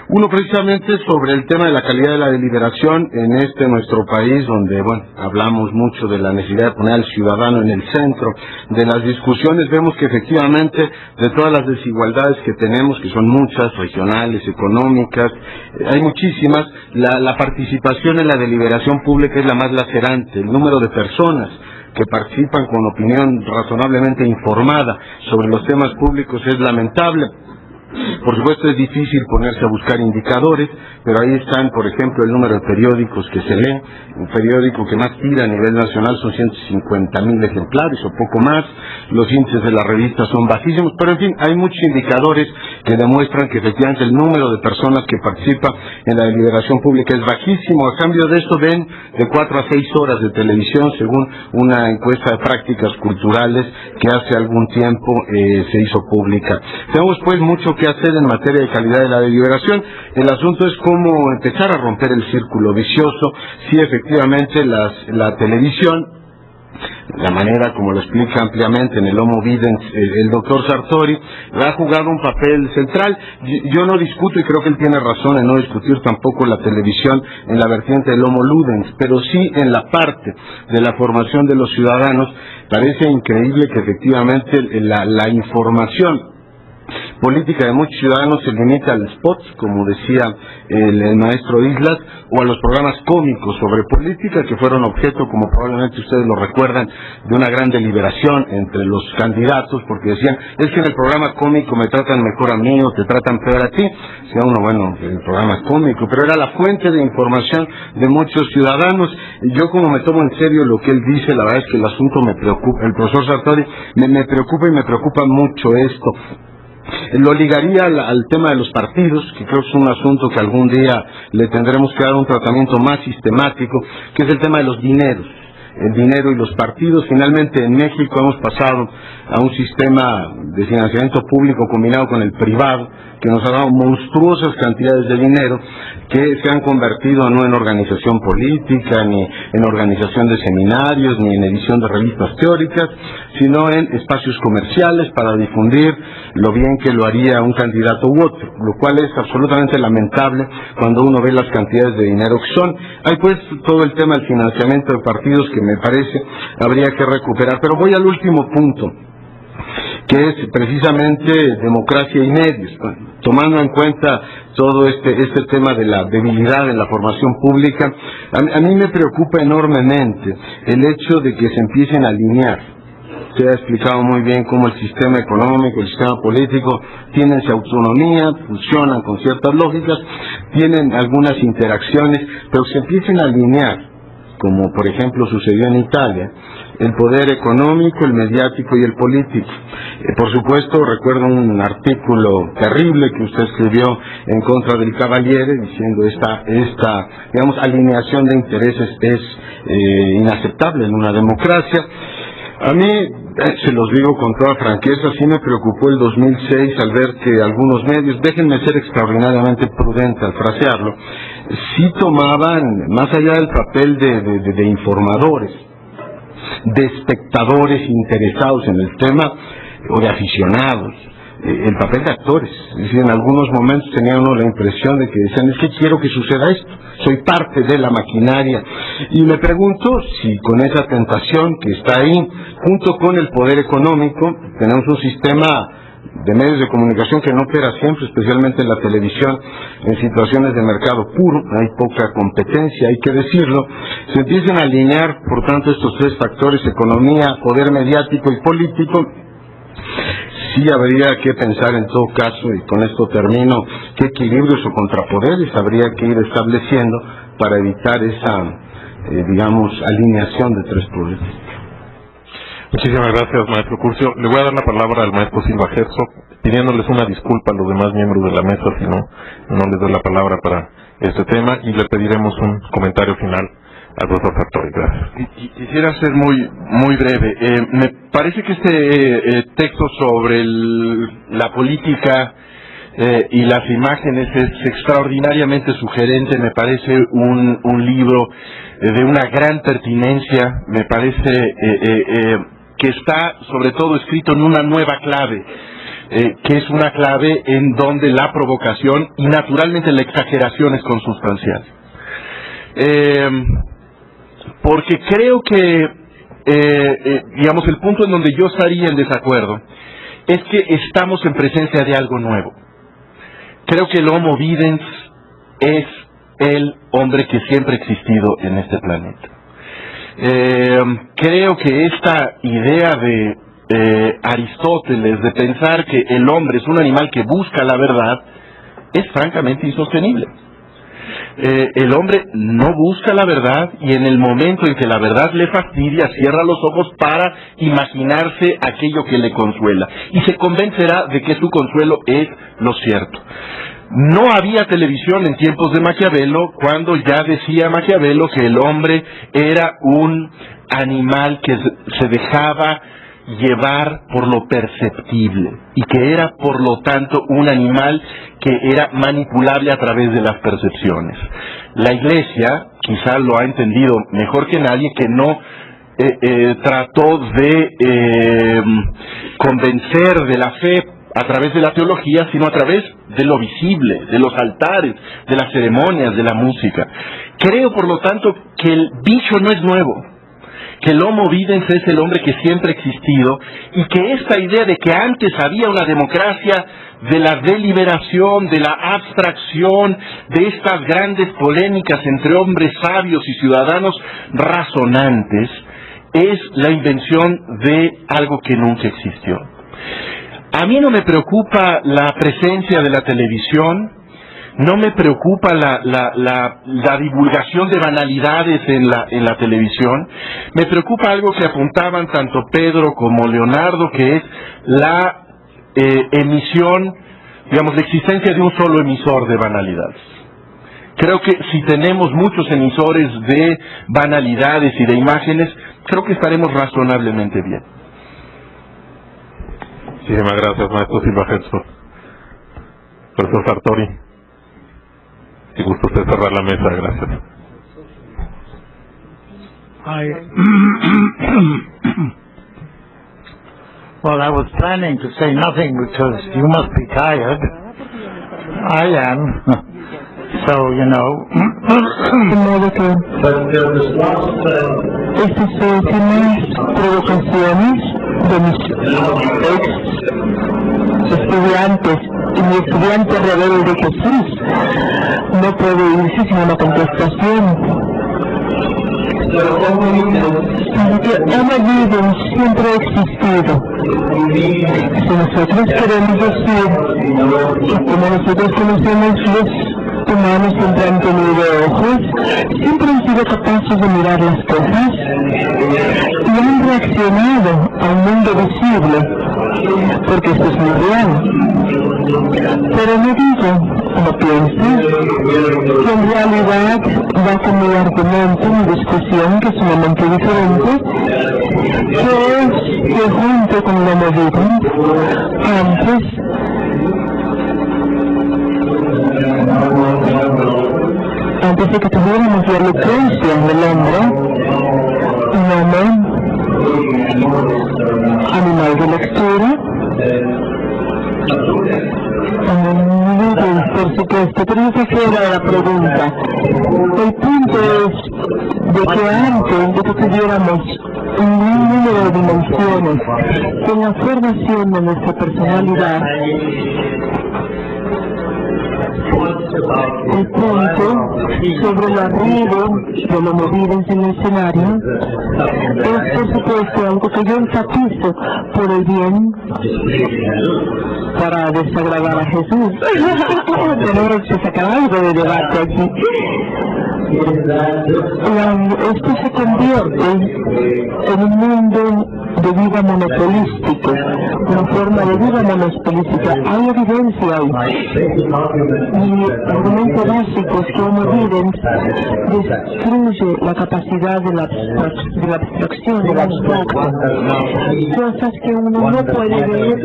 Uno precisamente sobre el tema de la calidad de la deliberación en nuestro país, donde, bueno, hablamos mucho de la necesidad de poner al ciudadano en el centro de las discusiones. Vemos que efectivamente de todas las desigualdades que tenemos, que son muchas, regionales, económicas, hay muchísimas, la participación en la deliberación pública es la más lacerante. El número de personas que participan con opinión razonablemente informada sobre los temas públicos es lamentable. Por supuesto es difícil ponerse a buscar indicadores, pero ahí están, por ejemplo, el número de periódicos que se leen. Un periódico que más tira a nivel nacional son 150,000 ejemplares o poco más. Los índices de la revista son bajísimos, pero en fin, hay muchos indicadores que demuestran que efectivamente el número de personas que participa en la deliberación pública es bajísimo. A cambio de esto ven de 4 a 6 horas de televisión, según una encuesta de prácticas culturales que hace algún tiempo se hizo pública. Tenemos pues mucho que hacer en materia de calidad de la deliberación. El asunto es cómo empezar a romper el círculo vicioso. Si efectivamente la televisión, la manera como lo explica ampliamente en el Homo Videns el doctor Sartori, ha jugado un papel central. Yo no discuto, y creo que él tiene razón en no discutir tampoco la televisión en la vertiente del Homo Ludens, pero sí en la parte de la formación de los ciudadanos. Parece increíble que efectivamente la información política de muchos ciudadanos se limita al spot, como decía el maestro Islas, o a los programas cómicos sobre política que fueron objeto, como probablemente ustedes lo recuerdan, de una gran deliberación entre los candidatos, porque decían, es que en el programa cómico me tratan mejor a mí o te tratan peor a ti. Decía uno, bueno, el programa es cómico, pero era la fuente de información de muchos ciudadanos. Y yo, como me tomo en serio lo que él dice, la verdad es que el asunto me preocupa. El profesor Sartori me preocupa, y me preocupa mucho esto. Lo ligaría al tema de los partidos, que creo que es un asunto que algún día le tendremos que dar un tratamiento más sistemático, que es el tema de los dineros. El dinero y los partidos. Finalmente en México hemos pasado a un sistema de financiamiento público combinado con el privado, que nos ha dado monstruosas cantidades de dinero que se han convertido no en organización política, ni en organización de seminarios, ni en edición de revistas teóricas, sino en espacios comerciales para difundir lo bien que lo haría un candidato u otro, lo cual es absolutamente lamentable cuando uno ve las cantidades de dinero que son. Hay pues todo el tema del financiamiento de partidos que me parece habría que recuperar. Pero voy al último punto, que es precisamente democracia y medios. Tomando en cuenta todo este tema de la debilidad en la formación pública, a mí me preocupa enormemente el hecho de que se empiecen a alinear. Usted ha explicado muy bien cómo el sistema económico, el sistema político tienen su autonomía, funcionan con ciertas lógicas, tienen algunas interacciones, pero se empiecen a alinear, como por ejemplo sucedió en Italia, el poder económico, el mediático y el político. Por supuesto, recuerdo un artículo terrible que usted escribió en contra del Cavaliere, diciendo esta digamos, alineación de intereses es inaceptable en una democracia. A mí, se los digo con toda franqueza, sí me preocupó el 2006 al ver que algunos medios, déjenme ser extraordinariamente prudente al frasearlo, sí tomaban, más allá del papel de informadores, de espectadores interesados en el tema, o de aficionados, el papel de actores. Es decir, en algunos momentos tenía uno la impresión de que decían, es que quiero que suceda esto, soy parte de la maquinaria. Y me pregunto si con esa tentación que está ahí, junto con el poder económico, tenemos un sistema de medios de comunicación que no opera siempre, especialmente en la televisión, en situaciones de mercado puro, hay poca competencia, hay que decirlo, se empiezan a alinear, por tanto, estos tres factores, economía, poder mediático y político. Sí habría que pensar en todo caso, y con esto termino, qué equilibrios o contrapoderes habría que ir estableciendo para evitar esa, digamos, alineación de tres poderes. Muchísimas gracias, maestro Curcio. Le voy a dar la palabra al maestro Silva Herzog, pidiéndoles una disculpa a los demás miembros de la mesa si no les doy la palabra para este tema y le pediremos un comentario final al profesor Sartori. Gracias. Quisiera ser muy breve. Me parece que este texto sobre la política y las imágenes es extraordinariamente sugerente. Me parece un libro de una gran pertinencia. Me parece que está sobre todo escrito en una nueva clave, que es una clave en donde la provocación y naturalmente la exageración es consustancial. Porque creo que, digamos, el punto en donde yo estaría en desacuerdo es que estamos en presencia de algo nuevo. Creo que el Homo Videns es el hombre que siempre ha existido en este planeta. Creo que esta idea de Aristóteles de pensar que el hombre es un animal que busca la verdad es francamente insostenible. El hombre no busca la verdad y en el momento en que la verdad le fastidia, cierra los ojos para imaginarse aquello que le consuela y se convencerá de que su consuelo es lo cierto. No había televisión en tiempos de Maquiavelo, cuando ya decía Maquiavelo que el hombre era un animal que se dejaba llevar por lo perceptible y que era por lo tanto un animal que era manipulable a través de las percepciones. La Iglesia quizá lo ha entendido mejor que nadie, que no trató de convencer de la fe a través de la teología, sino a través de lo visible, de los altares, de las ceremonias, de la música. Creo, por lo tanto, que el bicho no es nuevo, que el Homo Videns es el hombre que siempre ha existido, y que esta idea de que antes había una democracia de la deliberación, de la abstracción, de estas grandes polémicas entre hombres sabios y ciudadanos razonantes, es la invención de algo que nunca existió. A mí no me preocupa la presencia de la televisión, no me preocupa la divulgación de banalidades en la televisión. Me preocupa algo que apuntaban tanto Pedro como Leonardo, que es la emisión, digamos, la existencia de un solo emisor de banalidades. Creo que si tenemos muchos emisores de banalidades y de imágenes, creo que estaremos razonablemente bien. Muchísimas gracias, maestro Silva Herzog. Profesor Sartori, si gusta usted cerrar la mesa, gracias. Well, I was planning to say nothing because you must be tired. I am. So, you know. De modo que estas últimas provocaciones de mis estudiantes y mi estudiante rebelde Jesús no puede irse sin una contestación. Porque Homo Videns siempre ha existido. Si nosotros queremos decir que como nosotros conocemos los humanos siempre han tenido ojos, siempre han sido capaces de mirar las cosas y han reaccionado a un mundo visible, porque esto es muy real. Pero no digo, no pienso, que en realidad va como argumento en discusión que es sumamente diferente, que es que junto con la movida, antes de que tuviéramos la elocuencia del hombre, un hombre, animal de lectura, por supuesto, pero esa era la pregunta. El punto es de que antes de que tuviéramos un gran número de dimensiones en la formación de nuestra personalidad, el punto sobre el arribo de los movidos en el escenario es, por supuesto, algo que yo enfatizo por el bien, para desagradar a Jesús. Tenemos que sacar algo de debate aquí. Esto se convierte en un mundo de vida monopolístico, una forma de vida monopolística. Hay evidencia ahí. Y el argumento básico es que Homo Videns destruye la capacidad de la abstracción, del abstracto. Cosas que uno no puede ver,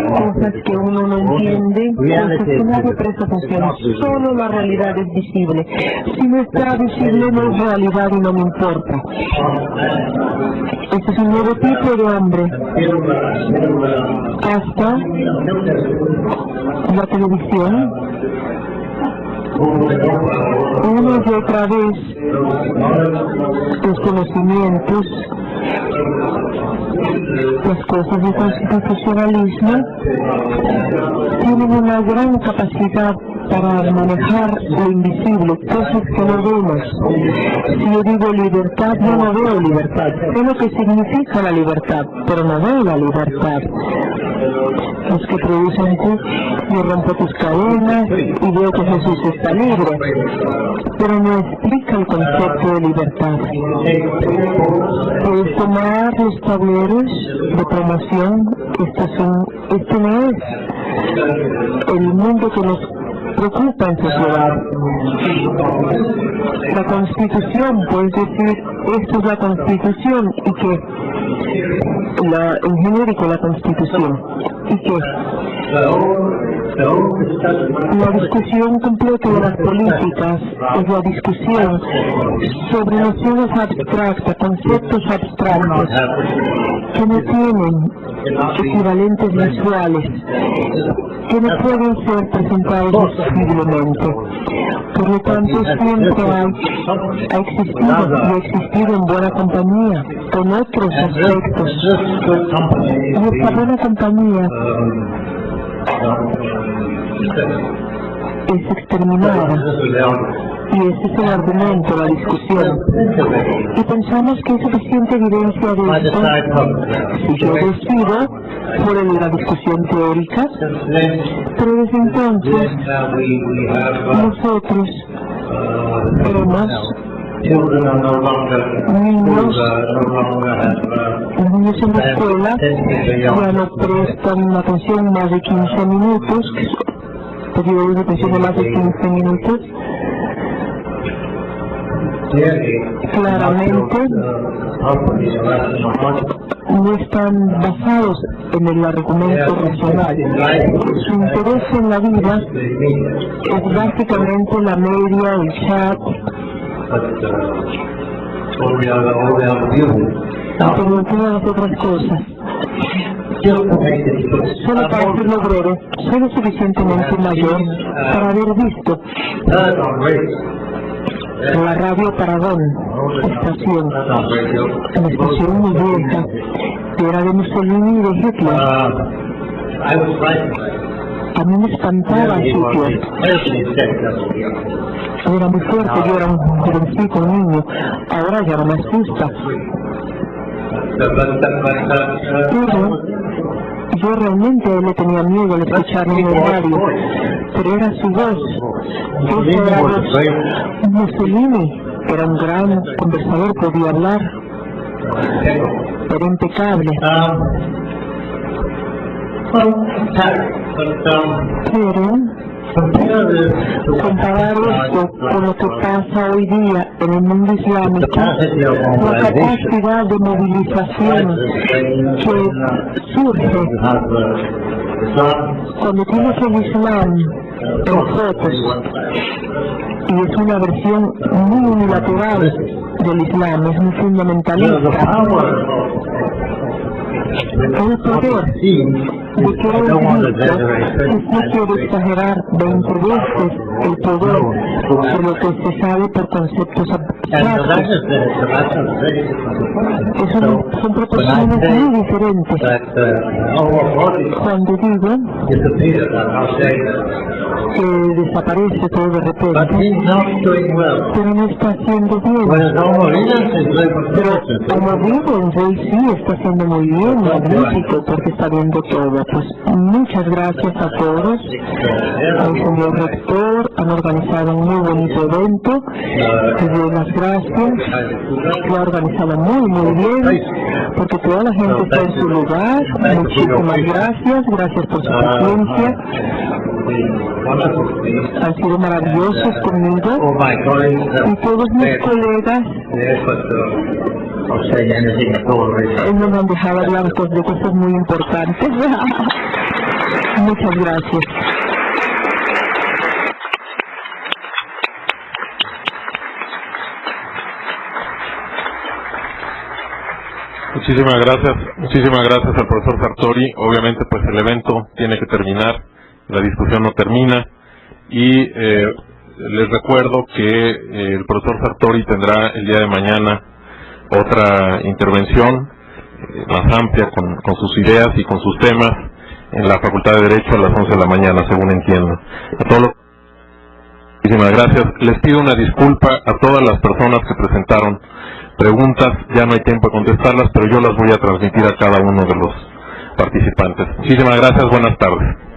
cosas que uno no entiende, cosas que nadie presta atención. Solo la realidad es visible. Si no está visible, no es realidad y no me importa. Este es un nuevo tipo de hombre. Hasta la televisión, una y otra vez, los conocimientos, las cosas del constitucionalismo tienen una gran capacidad para manejar lo invisible, cosas que no vemos. Si yo digo libertad, yo no veo libertad. Sé lo que significa la libertad, pero no veo la libertad. Los que producen tú, yo rompo tus cadenas y veo que Jesús está libre, pero no explica el concepto de libertad. Puedes tomar los tableros de promoción. Este no es el mundo que nos preocupa en sociedad. La Constitución, puedes decir, esto es la Constitución, y que en genérico la Constitución, y que la discusión completa de las políticas es la discusión sobre nociones abstractas, conceptos abstractos que no tienen equivalentes visuales, que no pueden ser presentados visiblemente. Por lo tanto, siempre ha existido en buena compañía, con otros aspectos. Y esta buena compañía es exterminada, y ese es el argumento, la discusión. Y pensamos que hay suficiente evidencia de esto. Si yo decido por la discusión teórica, pero desde entonces nosotros tenemos niños en la escuela ya no prestan atención más de 15 minutos, periodos de atención de más de 15 minutos. Claramente no están basados en el argumento racional. Su interés en la vida es básicamente la media, el chat, pero todas las otras cosas. Solo para hacerlo breve, soy lo suficientemente mayor para haber visto la radio Paradón, estación, una estación muy vieja, que era de Mussolini y de Hitler. A mí me espantaba Hitler. Era muy fuerte, yo era un jovencito, un niño, ahora ya no me asusta. Pero yo realmente le tenía miedo al escucharlo en el radio, pero era su voz. Esa era voz. Mussolini era un gran conversador, podía hablar, era impecable. Pero comparar esto con lo que pasa hoy día en el mundo islámico, la capacidad de movilización que surge cuando tienes el Islam en fotos, y es una versión muy unilateral del Islam, es muy fundamentalista. El poder de que no quiero exagerar 20 veces el poder por lo que se sabe por conceptos abstractos. Son proporciones muy diferentes. Cuando digo que desaparece todo de repente, pero no está haciendo bien. Pero como digo, en Rey sí está haciendo muy bien, magnífico, porque está viendo todo. Pues muchas gracias a todos, al señor rector, han organizado un muy bonito evento. Les doy las gracias. Lo ha organizado muy bien, porque toda la gente está en su lugar. Muchísimas gracias. Gracias por su paciencia. Han sido maravillosos conmigo y todos mis colegas no me han dejado hablar de cosas muy importantes. Muchas gracias. Muchísimas gracias al profesor Sartori. Obviamente pues el evento tiene que terminar, la discusión no termina y les recuerdo que el profesor Sartori tendrá el día de mañana otra intervención más amplia con sus ideas y con sus temas en la Facultad de Derecho a las 11 de la mañana, según entiendo. Muchísimas gracias. Les pido una disculpa a todas las personas que presentaron preguntas. Ya no hay tiempo de contestarlas, pero yo las voy a transmitir a cada uno de los participantes. Muchísimas gracias. Buenas tardes.